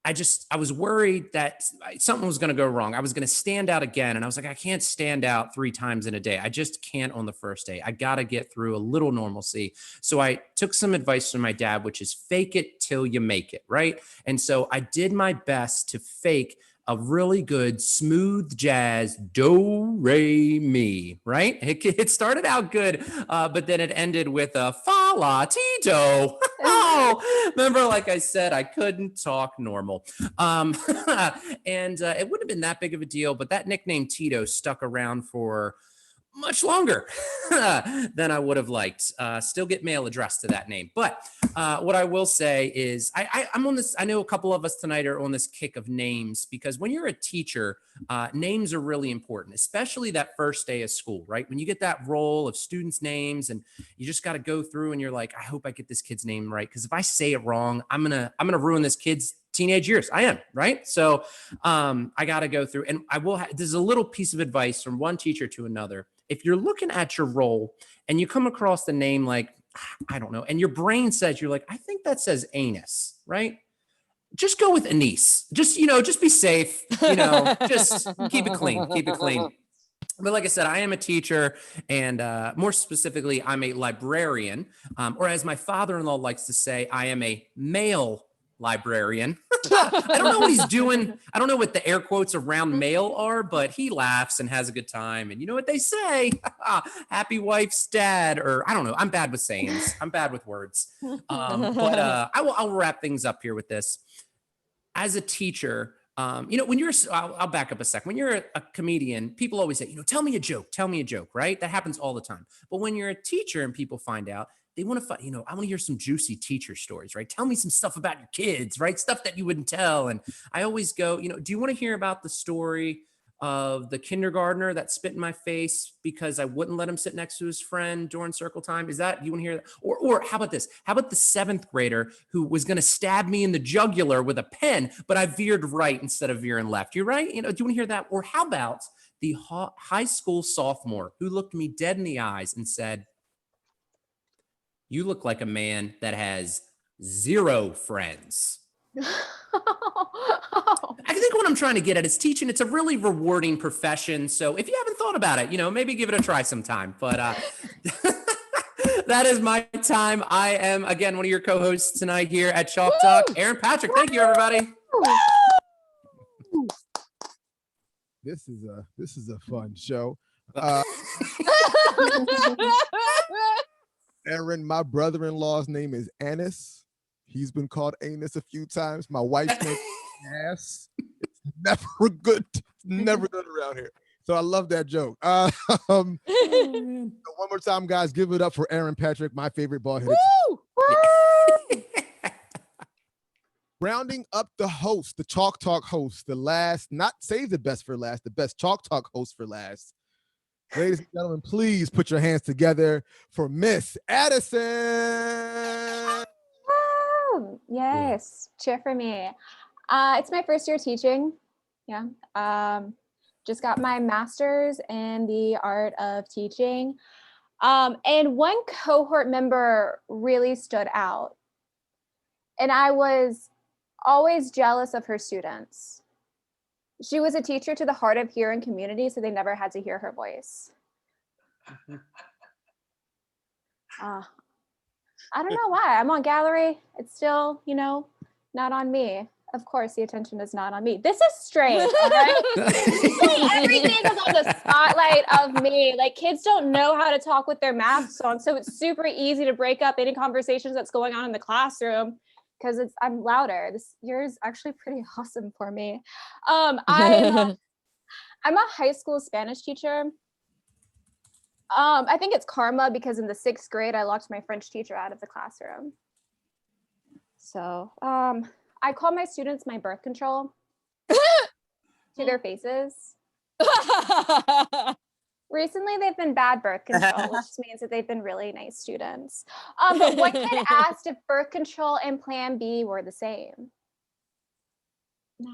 I was worried that something was going to go wrong. I was going to stand out again. And I was like, I can't stand out 3 times in a day. I just can't on the first day. I got to get through a little normalcy. So I took some advice from my dad, which is fake it till you make it, right? And so I did my best to fake a really good smooth jazz do re mi, right? It started out good, but then it ended with a fa la ti do. Oh, remember, like I said, I couldn't talk normal, and it wouldn't have been that big of a deal. But that nickname Tito stuck around for much longer than I would have liked. Still get mail addressed to that name. But what I will say is I'm on this. I know a couple of us tonight are on this kick of names because when you're a teacher, names are really important, especially that first day of school, right? When you get that roll of students' names and you just got to go through and you're like, I hope I get this kid's name right. Because if I say it wrong, I'm gonna ruin this kid's teenage years. I am, right? So I got to go through, and I will. There's a little piece of advice from one teacher to another. If you're looking at your roll and you come across the name like, I don't know, and your brain says, you're like, I think that says anus, right? Just go with anise. Just be safe, just keep it clean, keep it clean. But like I said, I am a teacher, and more specifically, I'm a librarian, or as my father-in-law likes to say, I am a male librarian. I don't know what he's doing. I don't know what the air quotes around male are, but he laughs and has a good time. And you know what they say? Happy wife's dad, or I don't know. I'm bad with sayings. I'm bad with words. But I'll wrap things up here with this. As a teacher, when you're, I'll back up a second. When you're a comedian, people always say, tell me a joke, right? That happens all the time. But when you're a teacher and people find out, they want to, I want to hear some juicy teacher stories, right? Tell me some stuff about your kids, right? Stuff that you wouldn't tell. And I always go, do you want to hear about the story of the kindergartner that spit in my face because I wouldn't let him sit next to his friend during circle time? Is that, you want to hear that? Or how about this? How about the 7th grader who was going to stab me in the jugular with a pen, but I veered right instead of veering left? You're right. Do you want to hear that? Or how about the high school sophomore who looked me dead in the eyes and said, you look like a man that has 0 friends. I think what I'm trying to get at is teaching. It's a really rewarding profession. So if you haven't thought about it, maybe give it a try sometime. But that is my time. I am, again, one of your co-hosts tonight here at Chalk Talk, Aaron Patrick. Thank you, everybody. This is a fun show. Aaron, my brother-in-law's name is Annis. He's been called anus a few times. My wife's name is Ass. It's never good. It's never done around here. So I love that joke. One more time, guys, give it up for Aaron Patrick, my favorite bald-headed. Woo! Rounding up the host, the Chalk Talk host, the last, not save the best for last, the best Chalk Talk host for last. Ladies and gentlemen, please put your hands together for Miss Addison. Oh, yes, cheer for me. It's my first year teaching. Yeah. Just got my master's in the art of teaching. And one cohort member really stood out. And I was always jealous of her students. She was a teacher to the hard of hearing community, so they never had to hear her voice. I don't know why. I'm on gallery. It's still, not on me. Of course, the attention is not on me. This is strange, all right? Everything is on the spotlight of me. Like, kids don't know how to talk with their masks on, so it's super easy to break up any conversations that's going on in the classroom because I'm louder. This year is actually pretty awesome for me. I'm a high school Spanish teacher. I think it's karma because in the 6th grade, I locked my French teacher out of the classroom. So I call my students my birth control to their faces. Recently, they've been bad birth control, which means that they've been really nice students. But one kid asked if birth control and Plan B were the same. No.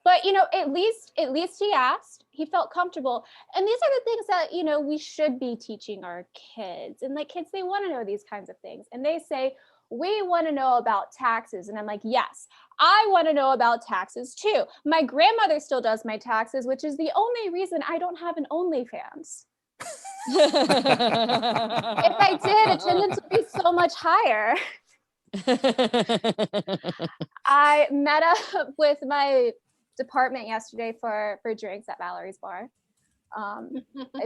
But at least he asked. He felt comfortable. And these are the things that we should be teaching our kids. And like kids, they want to know these kinds of things. And they say, we want to know about taxes. And I'm like, yes, I want to know about taxes too. My grandmother still does my taxes, which is the only reason I don't have an OnlyFans. If I did, attendance would be so much higher. I met up with my department yesterday for drinks at Valerie's bar.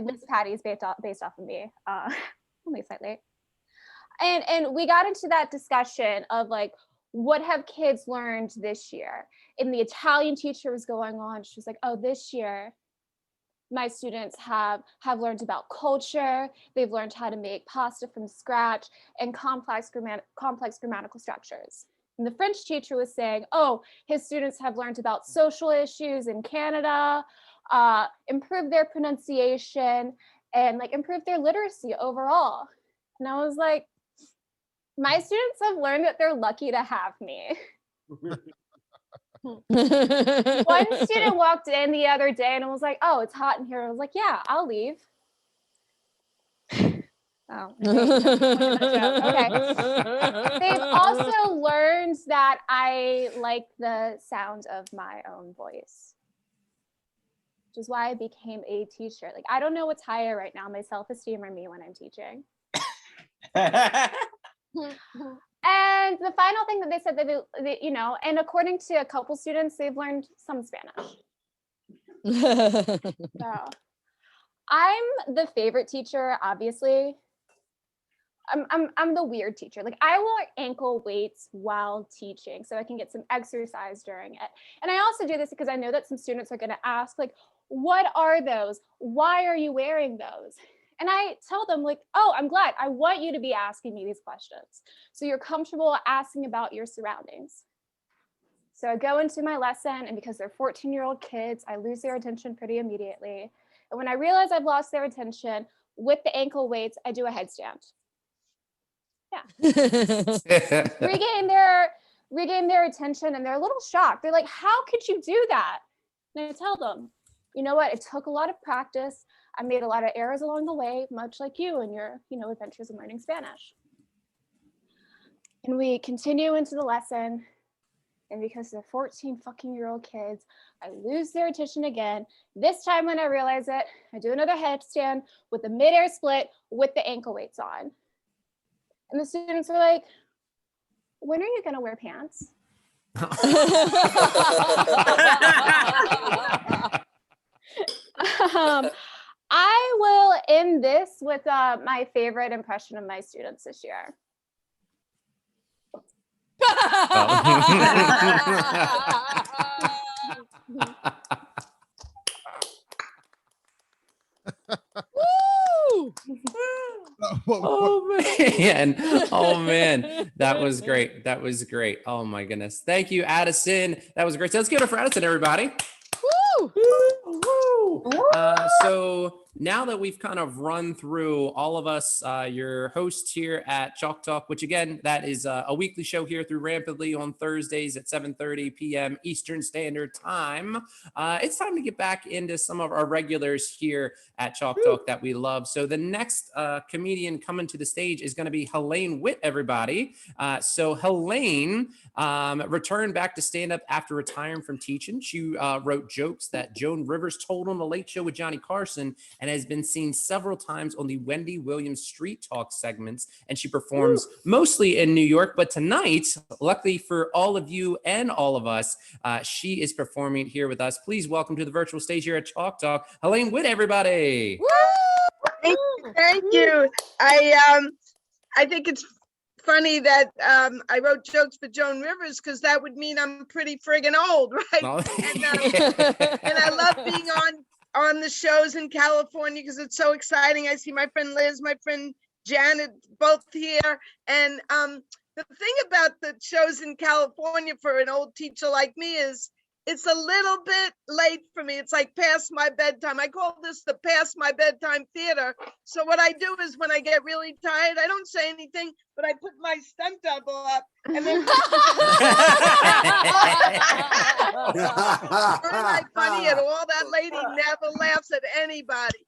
Miss Patty's based off of me, only slightly. And we got into that discussion of like, what have kids learned this year? And the Italian teacher was going on. She was like, oh, this year, my students have learned about culture. They've learned how to make pasta from scratch and complex grammatical structures. And the French teacher was saying, oh, his students have learned about social issues in Canada, improved their pronunciation, and like improved their literacy overall. And I was like, my students have learned that they're lucky to have me. One student walked in the other day and was like, oh, it's hot in here. I was like, yeah, I'll leave. Oh, okay. They've also learned that I like the sound of my own voice, which is why I became a teacher. Like, I don't know what's higher right now, my self-esteem or me when I'm teaching. And the final thing that they said that they and according to a couple students, they've learned some Spanish. So I'm the favorite teacher, obviously. I'm the weird teacher. Like, I wear ankle weights while teaching so I can get some exercise during it. And I also do this because I know that some students are going to ask, like, what are those? Why are you wearing those? And I tell them, like, oh, I'm glad. I want you to be asking me these questions so you're comfortable asking about your surroundings. So I go into my lesson, and because they're 14-year-old kids, I lose their attention pretty immediately. And when I realize I've lost their attention with the ankle weights, I do a headstand. Yeah. regain their attention, and they're a little shocked. They're like, how could you do that? And I tell them, you know what? It took a lot of practice. I made a lot of errors along the way, much like you and your, adventures in learning Spanish. And we continue into the lesson. And because they're 14-fucking-year-old kids, I lose their attention again. This time when I realize it, I do another headstand with a mid-air split with the ankle weights on. And the students are like, when are you going to wear pants? I will end this with my favorite impression of my students this year. Oh man, that was great. Oh my goodness, thank you, Addison. That was great. So let's give it up for Addison, everybody. So now that we've kind of run through all of us, your hosts here at Chalk Talk, which again, that is a weekly show here through Rampantly on Thursdays at 7:30 p.m. Eastern Standard Time. It's time to get back into some of our regulars here at Chalk Talk that we love. So the next comedian coming to the stage is going to be Helene Witt, everybody. So Helene returned back to stand-up after retiring from teaching. She wrote jokes that Joan Rivers told on The Late Show with Johnny Carson and has been seen several times on the Wendy Williams Street Talk segments. And she performs mostly in New York. But tonight, luckily for all of you and all of us, she is performing here with us. Please welcome to the virtual stage here at Chalk Talk, Helene Witt, everybody. Thank you. I think it's funny that I wrote jokes for Joan Rivers because that would mean I'm pretty friggin' old, right? Oh. And I love being on the shows in California because it's so exciting. I see my friend Liz, my friend Janet, both here. And the thing about the shows in California for an old teacher like me is it's a little bit late for me. It's like past my bedtime. I call this the past my bedtime theater. So what I do is when I get really tired, I don't say anything, but I put my stunt double up and then very like funny at all. That lady never laughs at anybody.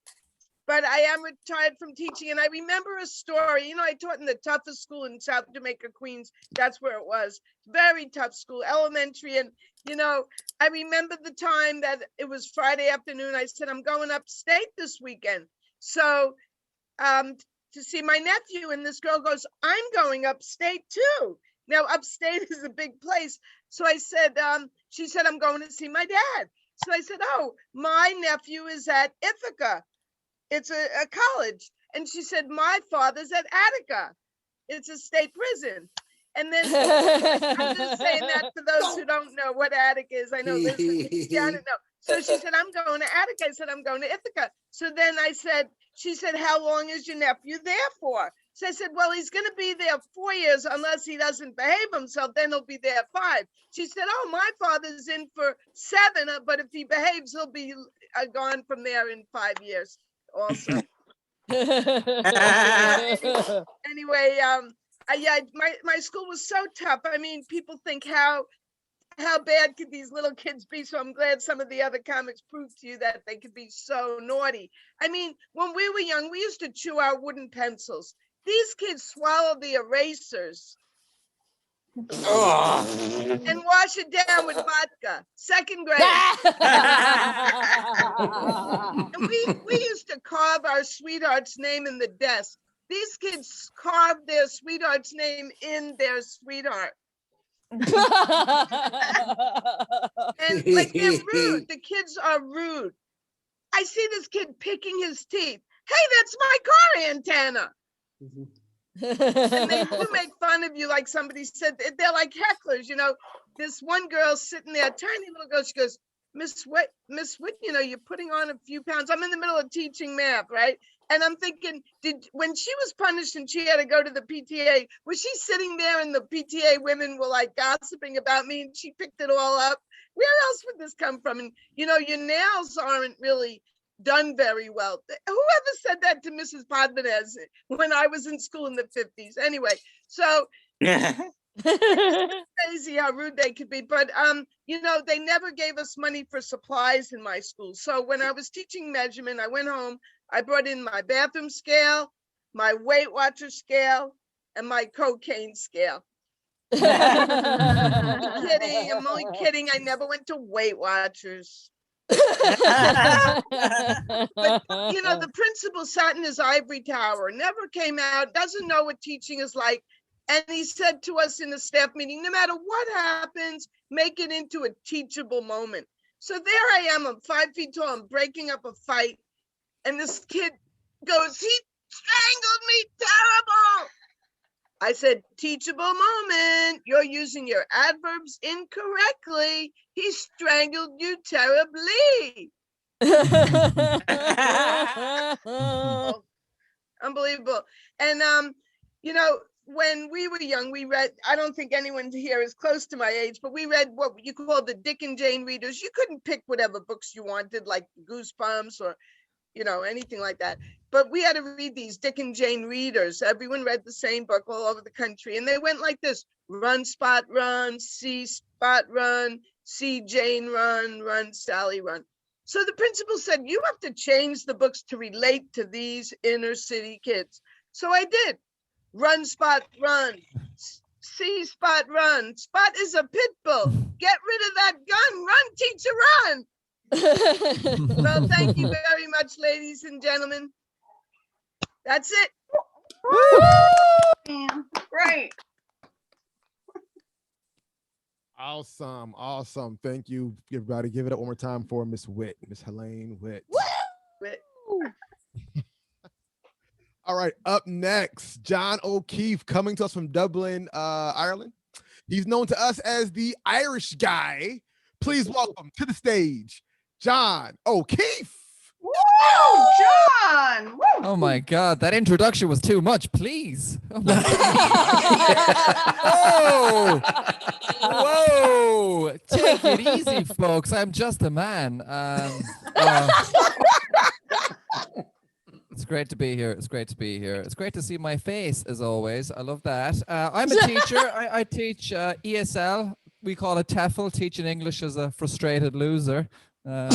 But I am retired from teaching, and I remember a story. You know, I taught in the toughest school in South Jamaica, Queens. That's where it was. Very tough school, elementary. And, you know, I remember the time that it was Friday afternoon. I said, I'm going upstate this weekend. So to see my nephew, and this girl goes, I'm going upstate too. Now, upstate is a big place. So I said, she said, I'm going to see my dad. So I said, oh, my nephew is at Ithaca. It's a college. And she said, my father's at Attica. It's a state prison. And then I'm just saying that for those who don't know what Attica is. I know there's I don't know. So she said, I'm going to Attica. I said, I'm going to Ithaca. So then she said, how long is your nephew there for? So I said, well, he's going to be there 4 years unless he doesn't behave himself. Then he'll be there 5. She said, oh, my father's in for 7, but if he behaves, he'll be gone from there in 5 years. Also. Anyway, yeah, my school was so tough. I mean, people think how bad could these little kids be? So I'm glad some of the other comics proved to you that they could be so naughty. I mean, when we were young, we used to chew our wooden pencils. These kids swallow the erasers and wash it down with vodka. 2nd grade. And we used to carve our sweetheart's name in the desk. These kids carved their sweetheart's name in their sweetheart. And like, they're rude. The kids are rude. I see this kid picking his teeth. Hey, that's my car antenna. And they do make fun of you, like somebody said. They're like hecklers, you know. This one girl sitting there, tiny little girl, she goes, Miss Witt, you know, you're putting on a few pounds. I'm in the middle of teaching math, right? And I'm thinking, when she was punished and she had to go to the PTA, was she sitting there and the PTA women were like gossiping about me and she picked it all up? Where else would this come from? And, you know, your nails aren't really done very well. Whoever said that to Mrs. Podmanez when I was in school in the 50s? Anyway, so crazy how rude they could be. But, you know, they never gave us money for supplies in my school. So when I was teaching measurement, I went home, I brought in my bathroom scale, my Weight Watcher scale, and my cocaine scale. I'm kidding. I'm only kidding. I never went to Weight Watchers. But, you know, the principal sat in his ivory tower, never came out, doesn't know what teaching is like. And he said to us in the staff meeting, no matter what happens, make it into a teachable moment. So there I am, I'm 5 feet tall, I'm breaking up a fight. And this kid goes, he strangled me terrible. I said, teachable moment. You're using your adverbs incorrectly. He strangled you terribly. Unbelievable. And, you know, when we were young, we read, I don't think anyone here is close to my age, but we read what you call the Dick and Jane readers. You couldn't pick whatever books you wanted, like Goosebumps or, you know, anything like that. But we had to read these Dick and Jane readers. Everyone read the same book all over the country. And they went like this: run, Spot, run, see, Spot, run, see, Jane, run, run, Sally, run. So the principal said, you have to change the books to relate to these inner city kids. So I did. Run, Spot, run. See, Spot, run. Spot is a pit bull. Get rid of that gun. Run, teacher, run. Well, thank you very much, ladies and gentlemen. That's it. Great. Awesome. Thank you, everybody. Give it up one more time for Miss Witt, Miss Helene Witt. Witt. All right, up next, John O'Keefe, coming to us from Dublin, Ireland. He's known to us as the Irish guy. Please welcome to the stage, John O'Keefe. Woo, John. Woo. Oh my God, that introduction was too much, please. Oh my God. Whoa. Whoa! Take it easy, folks. I'm just a man. It's great to be here. It's great to be here. It's great to see my face, as always. I love that. I'm a teacher. I teach ESL. We call it TEFL, teaching English as a frustrated loser. I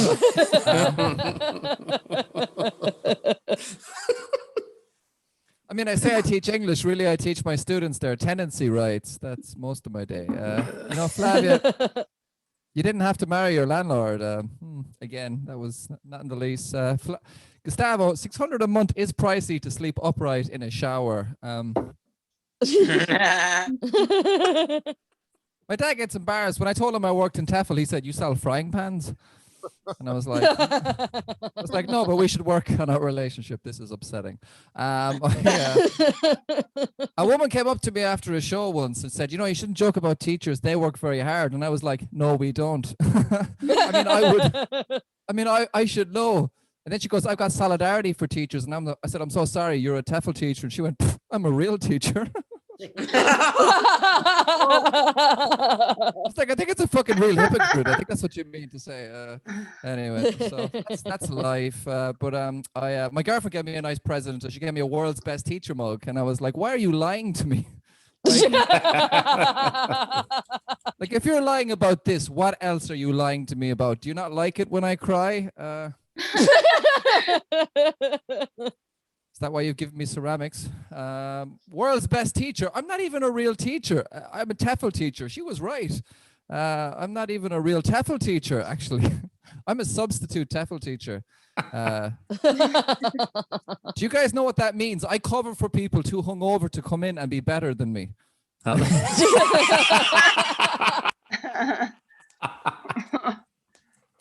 mean, I say I teach English. Really, I teach my students their tenancy rights. That's most of my day. Flavia, you didn't have to marry your landlord. Again, that was not in the lease. Gustavo, 600 a month is pricey to sleep upright in a shower. My dad gets embarrassed. When I told him I worked in TEFL, he said, "You sell frying pans?" And I was like, no, but we should work on our relationship. This is upsetting. Yeah. A woman came up to me after a show once and said, you shouldn't joke about teachers. They work very hard. And I was like, no, we don't. I should know. And then she goes, I've got solidarity for teachers. And I said, I'm so sorry, you're a TEFL teacher. And she went, I'm a real teacher. It's like, I think it's a fucking real hypocrite. I think that's what you mean to say. Anyway, so that's life. But my girlfriend gave me a nice present. So she gave me a world's best teacher mug. And I was like, why are you lying to me? Like, if you're lying about this, what else are you lying to me about? Do you not like it when I cry? Is that why you've given me ceramics? World's best teacher. I'm not even a real teacher. I'm a TEFL teacher. She was right. I'm not even a real TEFL teacher, actually. I'm a substitute TEFL teacher. Do you guys know what that means? I cover for people too hungover to come in and be better than me.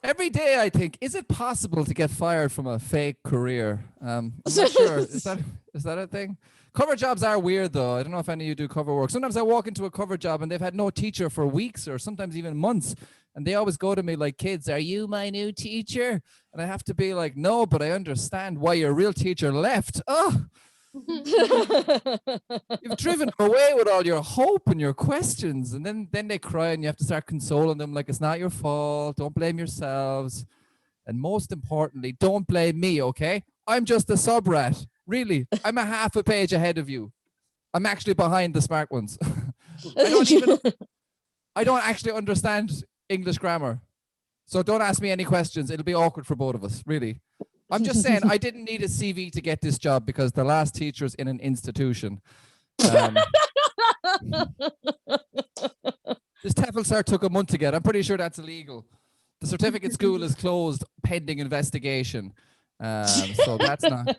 Every day I think, is it possible to get fired from a fake career? I'm not sure. Is that a thing? Cover jobs are weird, though. I don't know if any of you do cover work. Sometimes I walk into a cover job and they've had no teacher for weeks or sometimes even months. And they always go to me like kids, are you my new teacher? And I have to be like, no, but I understand why your real teacher left. Oh, you've driven away with all your hope and your questions. And then they cry and you have to start consoling them like, it's not your fault. Don't blame yourselves. And most importantly, don't blame me, okay? I'm just a subrat. Really, I'm a half a page ahead of you. I'm actually behind the smart ones. I don't actually understand English grammar. So don't ask me any questions. It'll be awkward for both of us, really. I'm just saying I didn't need a CV to get this job because the last teacher's in an institution. This TEFL cert took a month to get. I'm pretty sure that's illegal. The certificate school is closed pending investigation. So that's not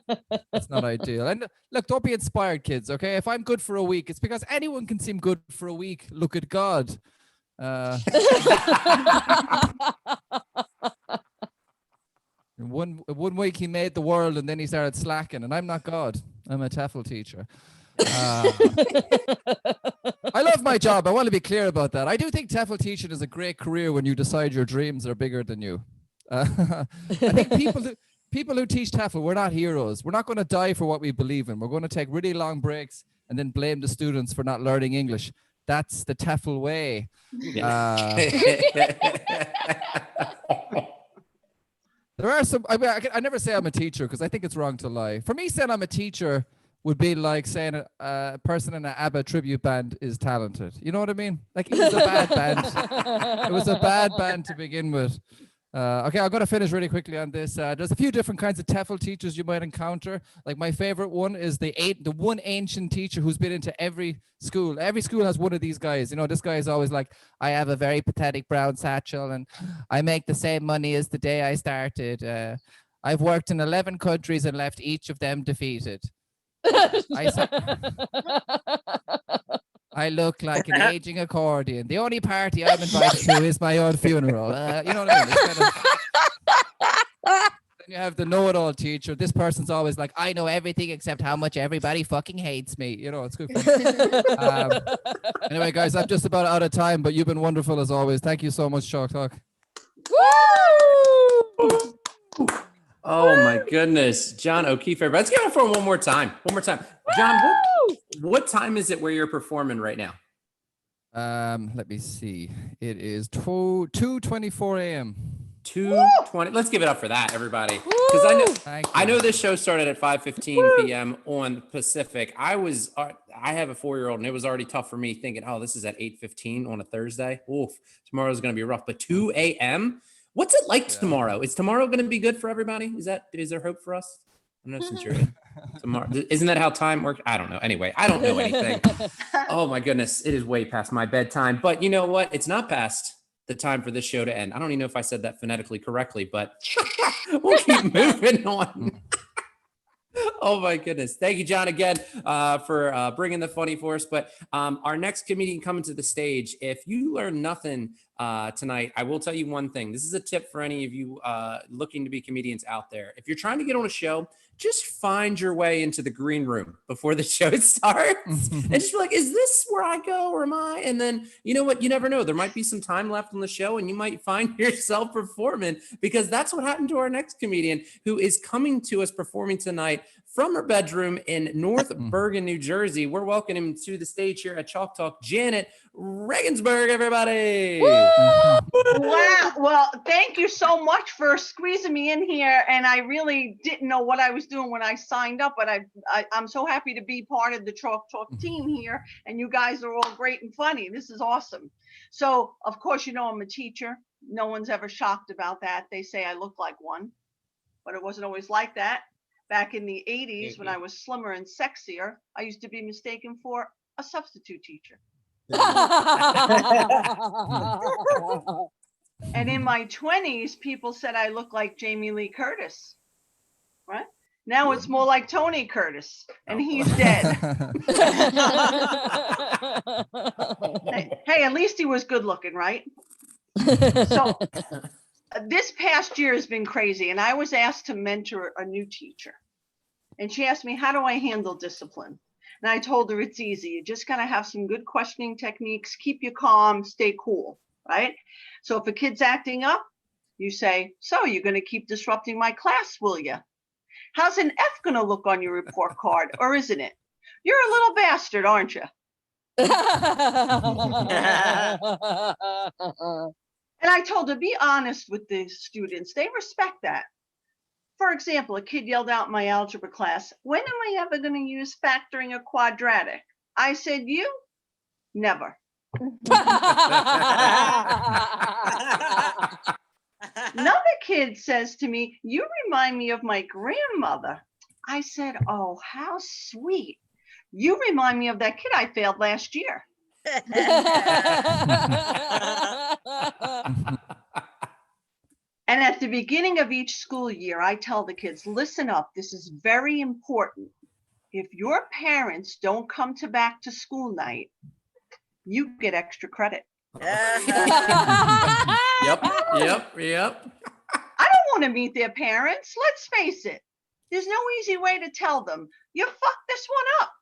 ideal. And look, don't be inspired, kids, okay? If I'm good for a week, it's because anyone can seem good for a week. Look at God. One week he made the world and then he started slacking, and I'm not God. I'm a TEFL teacher. I love my job. I want to be clear about that. I do think TEFL teaching is a great career when you decide your dreams are bigger than you. I think people who teach TEFL, we're not heroes. We're not going to die for what we believe in. We're going to take really long breaks and then blame the students for not learning English. That's the TEFL way. There are some, I never say I'm a teacher because I think it's wrong to lie. For me, saying I'm a teacher would be like saying a person in an ABBA tribute band is talented. You know what I mean? Like, it was a bad band. It was a bad band to begin with. Okay, I've got to finish really quickly on this. There's a few different kinds of TEFL teachers you might encounter. Like, my favorite one is the one ancient teacher who's been into every school. Every school has one of these guys. You know, this guy is always like, I have a very pathetic brown satchel and I make the same money as the day I started. I've worked in 11 countries and left each of them defeated. I look like an aging accordion. The only party I'm invited to is my own funeral. You know what I mean? It's kind of... Then you have the know-it-all teacher. This person's always like, I know everything except how much everybody fucking hates me. You know, it's good fun. Anyway, guys, I'm just about out of time, but you've been wonderful as always. Thank you so much, Chalk Talk. Woo! Oh my goodness, John O'Keefe. Let's give it for him one more time. One more time. John, what time is it where you're performing right now? Let me see. It is 2:24 a.m. 2:20. Let's give it up for that, everybody. Because I know this show started at 5:15 p.m. on Pacific. I have a 4-year-old, and it was already tough for me thinking, oh, this is at 8:15 on a Thursday. Oof, tomorrow's gonna be rough. But 2 a.m. What's it like tomorrow? Is tomorrow gonna be good for everybody? Is there hope for us? I'm not since you're tomorrow. Isn't that how time works? I don't know. Anyway, I don't know anything. Oh my goodness, it is way past my bedtime. But you know what? It's not past the time for this show to end. I don't even know if I said that phonetically correctly, but we'll keep moving on. Oh my goodness. Thank you, John, again, for bringing the funny for us. But our next comedian coming to the stage, if you learn nothing tonight, I will tell you one thing. This is a tip for any of you looking to be comedians out there. If you're trying to get on a show, just find your way into the green room before the show starts and just be like, is this where I go or am I? And then, you know what? You never know. There might be some time left on the show and you might find yourself performing, because that's what happened to our next comedian, who is coming to us performing tonight from her bedroom in North Bergen, New Jersey. We're welcoming him to the stage here at Chalk Talk, Janet Regensburg, everybody. Wow. Well, thank you so much for squeezing me in here. And I really didn't know what I was doing when I signed up, but I'm so happy to be part of the Chalk Talk team here. And you guys are all great and funny. This is awesome. So, of course, you know, I'm a teacher. No one's ever shocked about that. They say I look like one, but it wasn't always like that. Back in the 80s, when I was slimmer and sexier, I used to be mistaken for a substitute teacher. And in my 20s, people said I look like Jamie Lee Curtis. Right? Now it's more like Tony Curtis, and he's dead. Hey, at least he was good looking, right? So this past year has been crazy, and I was asked to mentor a new teacher. And she asked me, how do I handle discipline? And I told her it's easy. You just gotta have some good questioning techniques, keep you calm, stay cool, right? So if a kid's acting up, you say, so you're gonna keep disrupting my class, will you? How's an F gonna look on your report card, or isn't it? You're a little bastard, aren't you? And I told her, be honest with the students. They respect that. For example, a kid yelled out in my algebra class, when am I ever going to use factoring a quadratic? I said, you? Never. Another kid says to me, you remind me of my grandmother. I said, oh, how sweet. You remind me of that kid I failed last year. And at the beginning of each school year, I tell the kids, listen up, this is very important. If your parents don't come to back to school night, you get extra credit. Yep. I don't want to meet their parents. Let's face it. There's no easy way to tell them, you fucked this one up.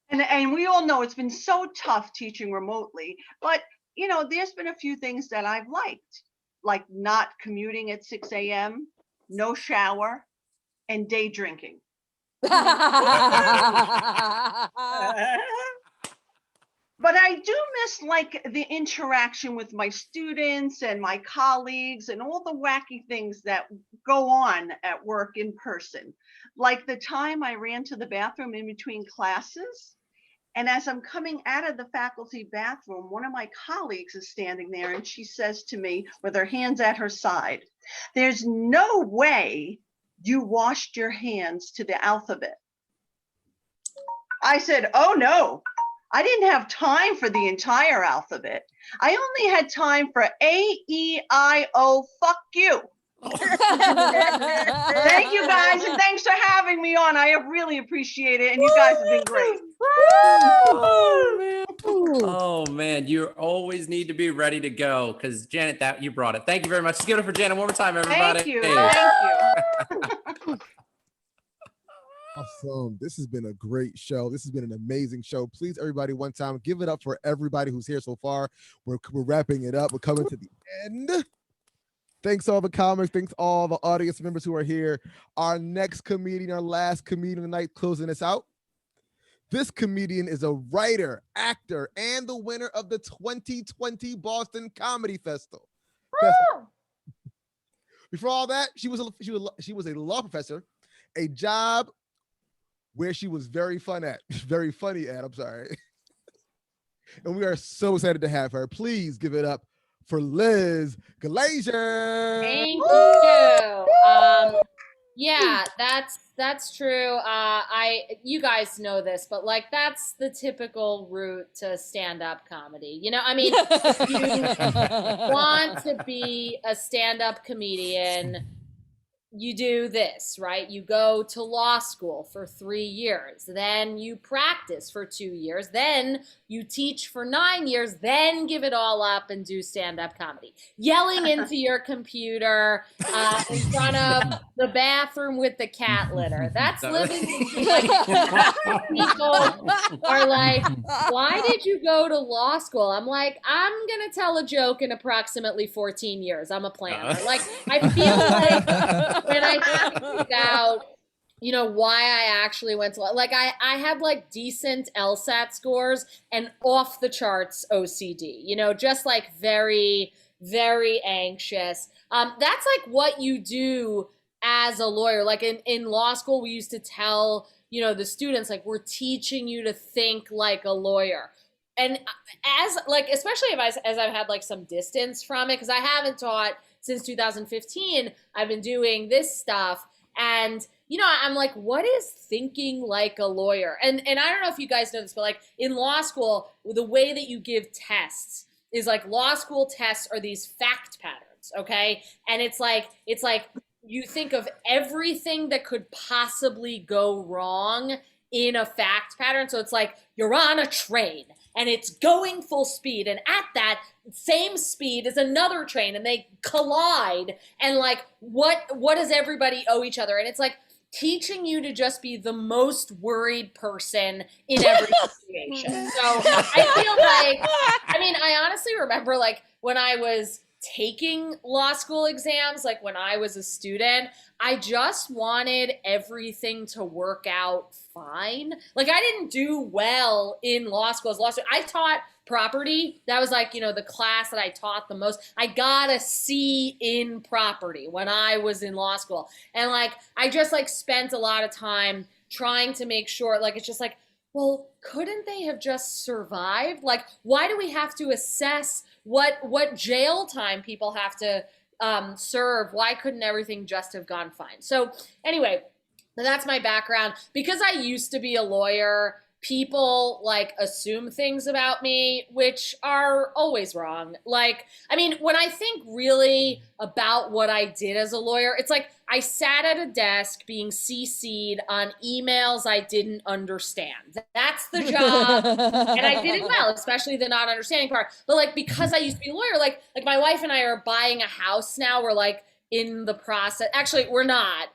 And we all know it's been so tough teaching remotely, but you know, there's been a few things that I've liked, like not commuting at 6 a.m., no shower, and day drinking. But I do miss like the interaction with my students and my colleagues and all the wacky things that go on at work in person. Like the time I ran to the bathroom in between classes. And as I'm coming out of the faculty bathroom, one of my colleagues is standing there and she says to me with her hands at her side, there's no way you washed your hands to the alphabet. I said, oh no, I didn't have time for the entire alphabet. I only had time for A-E-I-O, fuck you. Thank you guys, and thanks for having me on. I really appreciate it, and you guys have been great. Oh man, you always need to be ready to go, because Janet, that you brought it. Thank you very much. Let's give it for Janet one more time, everybody. Thank you. Thank you. Awesome. This has been a great show. This has been an amazing show. Please, everybody, one time, give it up for everybody who's here so far. We're wrapping it up. We're coming to the end. Thanks all the comics. Thanks all the audience members who are here. Our next comedian, our last comedian of the night, closing us out This comedian is a writer, actor, and the winner of the 2020 Boston Comedy Festival. Before all that, she was a law professor, a job where she was very funny at. I'm sorry. And we are so excited to have her. Please give it up for Liz Glazier. Thank you. Yeah, that's true. You guys know this, but like that's the typical route to stand-up comedy. You know, I mean, if you want to be a stand-up comedian, you do this, right? You go to law school for 3 years, then you practice for 2 years, then you teach for 9 years, then give it all up and do stand-up comedy. Yelling into your computer in front of the bathroom with the cat litter. That's living. People are like, why did you go to law school? I'm like, I'm going to tell a joke in approximately 14 years. I'm a planner. Like, I feel like when I think about, you know, why I actually went to, like, I had like decent LSAT scores and off the charts OCD, you know, just like very, very anxious. That's like what you do as a lawyer. Like in law school, we used to tell, you know, the students, like, we're teaching you to think like a lawyer. And as like, especially as I've had like some distance from it, because I haven't taught since 2015, I've been doing this stuff. And, you know, I'm like, what is thinking like a lawyer? And I don't know if you guys know this, but like in law school, the way that you give tests is like law school tests are these fact patterns, okay? And it's like you think of everything that could possibly go wrong in a fact pattern. So it's like you're on a train and it's going full speed, and at that same speed is another train and they collide, and like what does everybody owe each other? And it's like teaching you to just be the most worried person in every situation. So I feel like, I mean, I honestly remember like when I was taking law school exams, like when I was a student, I just wanted everything to work out fine. Like I didn't do well in law school as law student. I taught property. That was like, you know, the class that I taught the most. I got a C in property when I was in law school. And like, I just like spent a lot of time trying to make sure, like, it's just like, well, couldn't they have just survived? Like, why do we have to assess what jail time people have to serve? Why couldn't everything just have gone fine? So anyway, that's my background. Because I used to be a lawyer, people like assume things about me, which are always wrong. Like, I mean, when I think really about what I did as a lawyer, it's like I sat at a desk being CC'd on emails I didn't understand. That's the job. And I did it well, especially the not understanding part. But like, because I used to be a lawyer, like my wife and I are buying a house now. We're like in the process. Actually, we're not.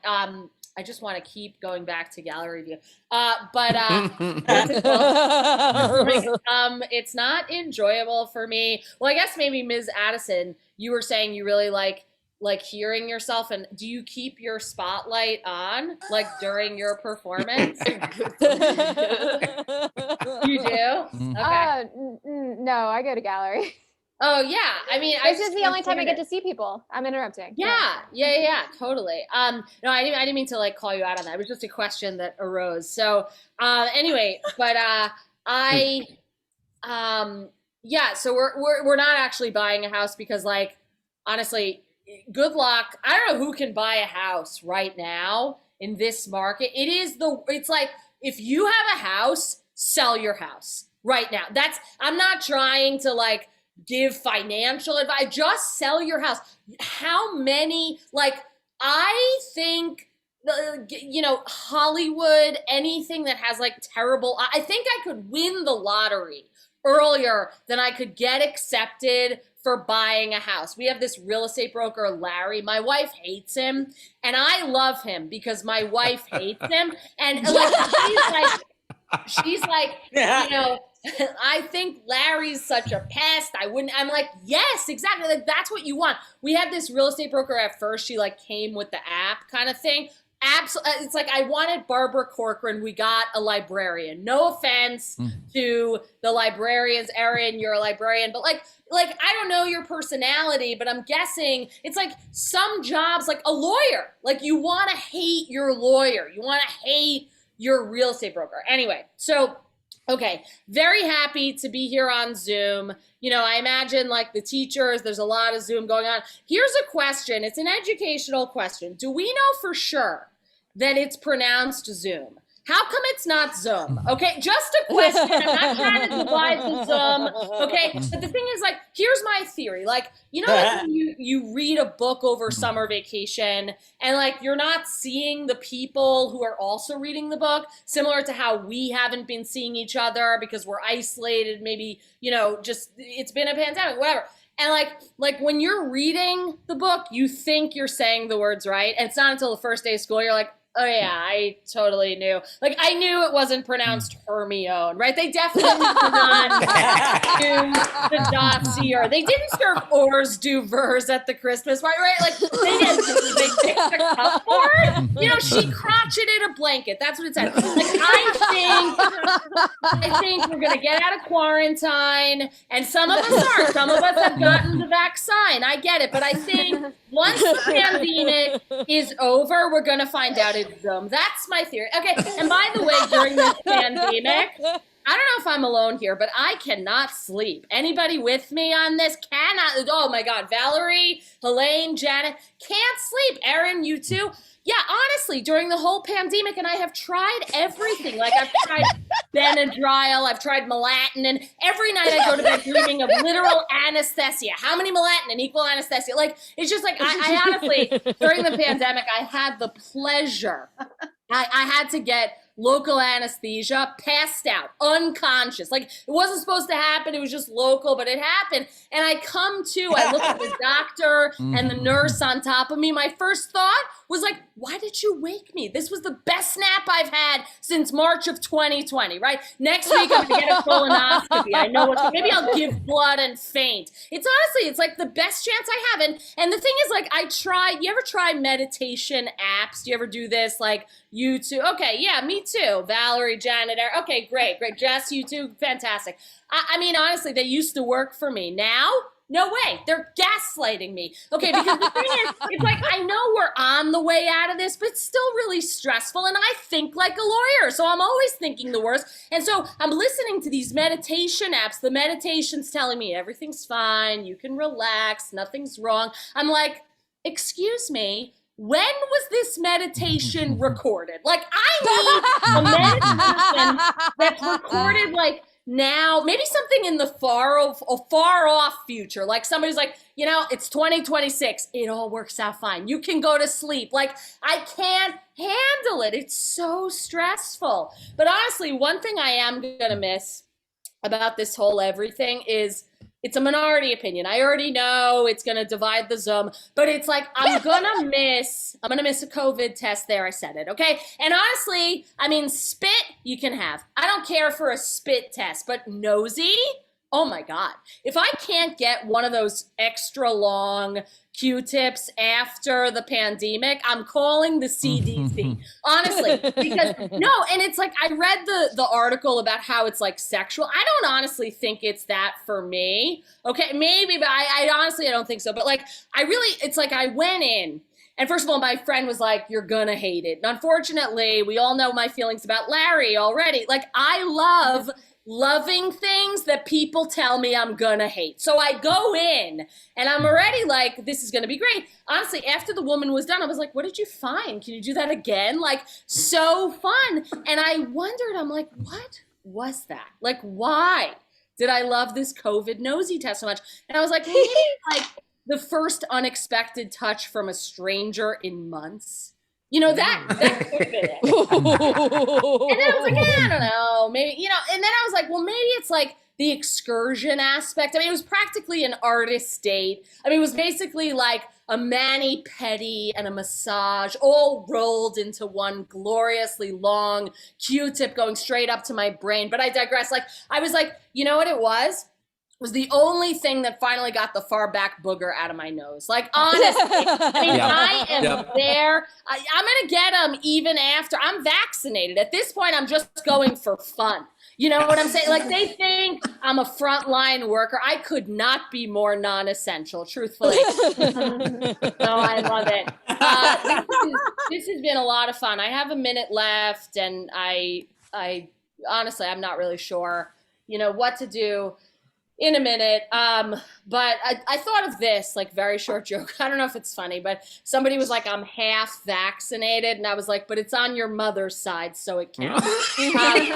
I just want to keep going back to gallery view. It's not enjoyable for me. Well, I guess maybe Ms. Addison, you were saying you really like hearing yourself, and do you keep your spotlight on like during your performance? You do? Okay. No, I go to gallery. Oh yeah, I mean, this is the only time I get to see people. I'm interrupting. Yeah, totally. No, I didn't mean to like call you out on that. It was just a question that arose. So, anyway, but so we're not actually buying a house because, like, honestly, good luck. I don't know who can buy a house right now in this market. It's like if you have a house, sell your house right now. I'm not trying to like give financial advice, just sell your house. How many, like, I think, you know, Hollywood, anything that has like terrible, I think I could win the lottery earlier than I could get accepted for buying a house. We have this real estate broker, Larry. My wife hates him, and I love him because my wife hates him. And like, she's like, you know, I think Larry's such a pest. I'm like, yes, exactly. Like, that's what you want. We had this real estate broker at first. She like came with the app kind of thing. absolutely, it's like I wanted Barbara Corcoran. We got a librarian. No offense to the librarians, Erin, you're a librarian, but like I don't know your personality, but I'm guessing it's like some jobs, like a lawyer, like you want to hate your lawyer, you want to hate your real estate broker. Anyway, so okay, very happy to be here on Zoom. You know, I imagine like the teachers, there's a lot of Zoom going on. Here's a question. It's an educational question. Do we know for sure that it's pronounced Zoom? How come it's not Zoom? Okay, just a question. I'm not trying to divide the Zoom. Okay, but the thing is, like, here's my theory. Like, you know, like when you read a book over summer vacation and like you're not seeing the people who are also reading the book, similar to how we haven't been seeing each other because we're isolated, maybe, you know, just it's been a pandemic, whatever. And like when you're reading the book, you think you're saying the words right. And it's not until the first day of school, you're like, oh yeah, I totally knew. Like I knew it wasn't pronounced Hermione, right? They definitely did not do the dossier. They didn't serve hors d'oeuvres at the Christmas party, right? Like they didn't. They picked a cupboard. You know, she crotcheted a blanket. That's what it said. Like I think we're gonna get out of quarantine, and some of us are. Some of us have gotten the vaccine. I get it, but I think once the pandemic is over, we're gonna find out it's Zoom. That's my theory. Okay, and by the way, during this pandemic, I don't know if I'm alone here, but I cannot sleep. Anybody with me on this? Cannot. Oh my God, Valerie, Helene, Janet, can't sleep. Erin, you too? Yeah, honestly, during the whole pandemic, and I have tried everything. Like I've tried Benadryl, I've tried Melatin, and every night I go to bed dreaming of literal anesthesia. How many Melatin equal anesthesia? Like, it's just like, I honestly, during the pandemic, I had the pleasure. I had to get local anesthesia, passed out, unconscious. Like, it wasn't supposed to happen. It was just local, but it happened. And I come to, I look at the doctor and the nurse on top of me. My first thought was like, why did you wake me? This was the best nap I've had since March of 2020, right? Next week, I'm gonna get a colonoscopy. I know what, maybe I'll give blood and faint. It's honestly, it's like the best chance I have. And the thing is, like, you ever try meditation apps? Do you ever do this? Like, YouTube? Okay, yeah, me too. Valerie, Janet, okay, great. Jess, you too, fantastic. I mean, honestly, they used to work for me. Now, no way. They're gaslighting me. Okay, because the thing is, it's like, I know we're on the way out of this, but it's still really stressful. And I think like a lawyer. So I'm always thinking the worst. And so I'm listening to these meditation apps. The meditation's telling me everything's fine. You can relax. Nothing's wrong. I'm like, excuse me. When was this meditation recorded? Like, I need a meditation that's recorded like now, maybe something in the far off future. Like somebody's like, you know, it's 2026. It all works out fine. You can go to sleep. Like, I can't handle it. It's so stressful. But honestly, one thing I am going to miss about this whole everything is it's a minority opinion. I already know it's going to divide the Zoom, but it's like, I'm going to miss a COVID test there. I said it. Okay. And honestly, I mean, spit you can have. I don't care for a spit test, but nosy. Oh my God. If I can't get one of those extra long Q-tips after the pandemic, I'm calling the CDC. Honestly, because no, and it's like, I read the article about how it's like sexual. I don't honestly think it's that for me. Okay, maybe, but I honestly, I don't think so. But like, it's like I went in, and first of all, my friend was like, you're gonna hate it. And unfortunately, we all know my feelings about Larry already. Like, I love loving things that people tell me I'm gonna hate. So I go in and I'm already like, this is gonna be great. Honestly, after the woman was done, I was like, what did you find? Can you do that again? Like, so fun. And I wondered, I'm like, what was that? Like, why did I love this COVID nosy test so much? And I was like, maybe like the first unexpected touch from a stranger in months. You know, that could have been it. And then I was like, I don't know, maybe, you know, and then I was like, well, maybe it's like the excursion aspect. I mean, it was practically an artist date. I mean, it was basically like a mani-pedi and a massage all rolled into one gloriously long Q-tip going straight up to my brain. But I digress. Like, I was like, you know what it was? was the only thing that finally got the far back booger out of my nose. Like, honestly, I mean, I am there. I'm going to get them even after I'm vaccinated. At this point, I'm just going for fun. You know what I'm saying? Like, they think I'm a frontline worker. I could not be more non-essential, truthfully. No, I love it. This has been a lot of fun. I have a minute left, and I honestly, I'm not really sure, what to do in a minute. But I thought of this, like, very short joke. I don't know if it's funny, but somebody was like, I'm half vaccinated. And I was like, but it's on your mother's side, so it counts. So that's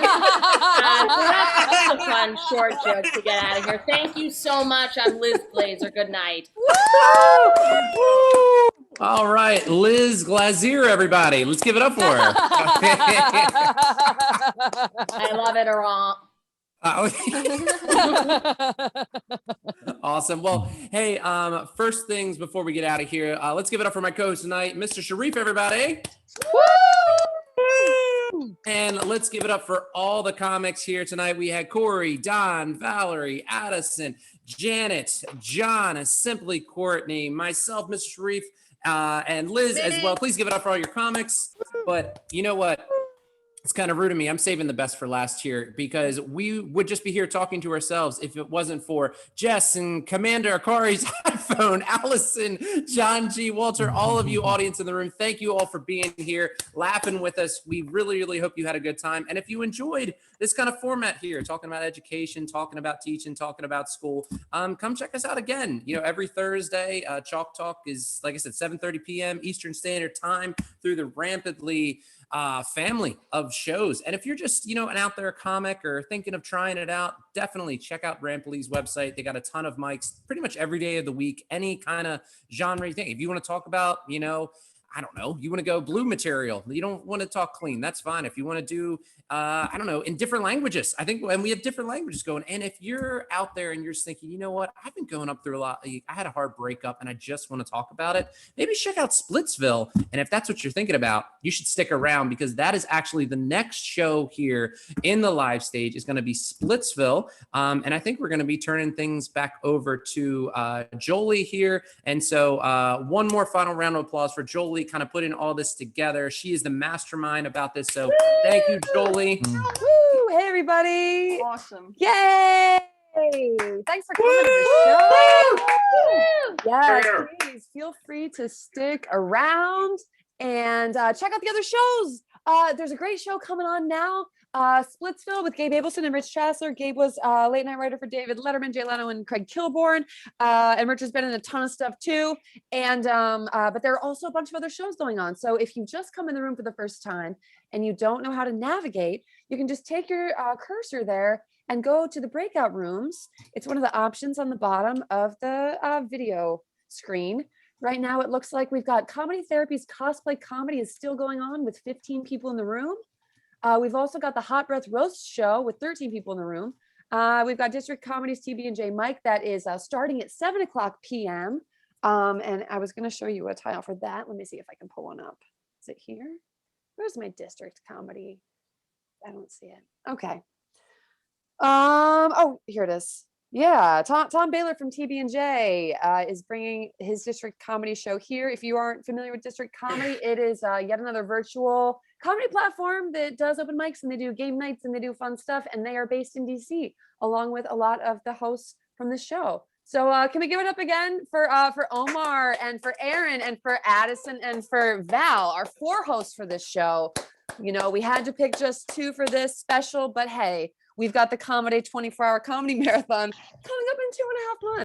a fun short joke to get out of here. Thank you so much. I'm Liz Glazer. Good night. All right, Liz Glazier, everybody. Let's give it up for her. I love it, Laurent. Awesome. Well, hey, first things before we get out of here, let's give it up for my co-host tonight, Mr. Sharif, everybody. Woo! And let's give it up for all the comics here tonight. We had Corey, Don, Valerie, Addison, Janet, John, Simply Courtney, myself, Mr. Sharif, and Liz as well. Please give it up for all your comics. But you know what? It's kind of rude of me. I'm saving the best for last here because we would just be here talking to ourselves if it wasn't for Jess and Commander Akari's iPhone, Allison, John G, Walter, all of you audience in the room. Thank you all for being here, laughing with us. We really, really hope you had a good time. And if you enjoyed this kind of format here, talking about education, talking about teaching, talking about school, come check us out again. Every Thursday, Chalk Talk is, like I said, 7:30 p.m. Eastern Standard Time through the Rampantly family of shows. And if you're just, an out there comic or thinking of trying it out, definitely check out Rampantly's website. They got a ton of mics pretty much every day of the week, any kind of genre you think. If you want to talk about, I don't know, you want to go blue material, you don't want to talk clean, that's fine. If you want to do, I don't know, in different languages, I think, and we have different languages going. And if you're out there and you're just thinking, you know what, I've been going up through a lot, I had a hard breakup and I just want to talk about it, maybe check out Splitsville. And if that's what you're thinking about, you should stick around because that is actually the next show here in the live stage is going to be Splitsville. And I think we're going to be turning things back over to Jolie here. And so one more final round of applause for Jolie, kind of putting all this together. She is the mastermind about this. So thank you, Jolie. Woo! Hey, everybody. Awesome. Yay! Thanks for coming to the show. Yes, please feel free to stick around and check out the other shows. There's a great show coming on now. Splitsville with Gabe Abelson and Rich Chassler. Gabe was late night writer for David Letterman, Jay Leno, and Craig Kilborn. And Rich has been in a ton of stuff too. And but there are also a bunch of other shows going on. So if you just come in the room for the first time and you don't know how to navigate, you can just take your cursor there and go to the breakout rooms. It's one of the options on the bottom of the video screen. Right now, it looks like we've got Comedy Therapy's Cosplay Comedy is still going on with 15 people in the room. We've also got the Hot Breath Roast Show with 13 people in the room. We've got District Comedy's TB&J Mike that is starting at 7:00 p.m. And I was going to show you a tile for that. Let me see if I can pull one up. Is it here? Where's my District Comedy? I don't see it. Okay. Oh, here it is. Yeah, Tom Baylor from TB&J is bringing his District Comedy show here. If you aren't familiar with District Comedy, it is yet another virtual comedy platform that does open mics and they do game nights and they do fun stuff. And they are based in DC, along with a lot of the hosts from the show. So can we give it up again for Omar and for Aaron and for Addison and for Val, our 4 hosts for this show. We had to pick just 2 for this special, but hey, we've got the Comedy 24-hour comedy marathon coming up in 2.5 months.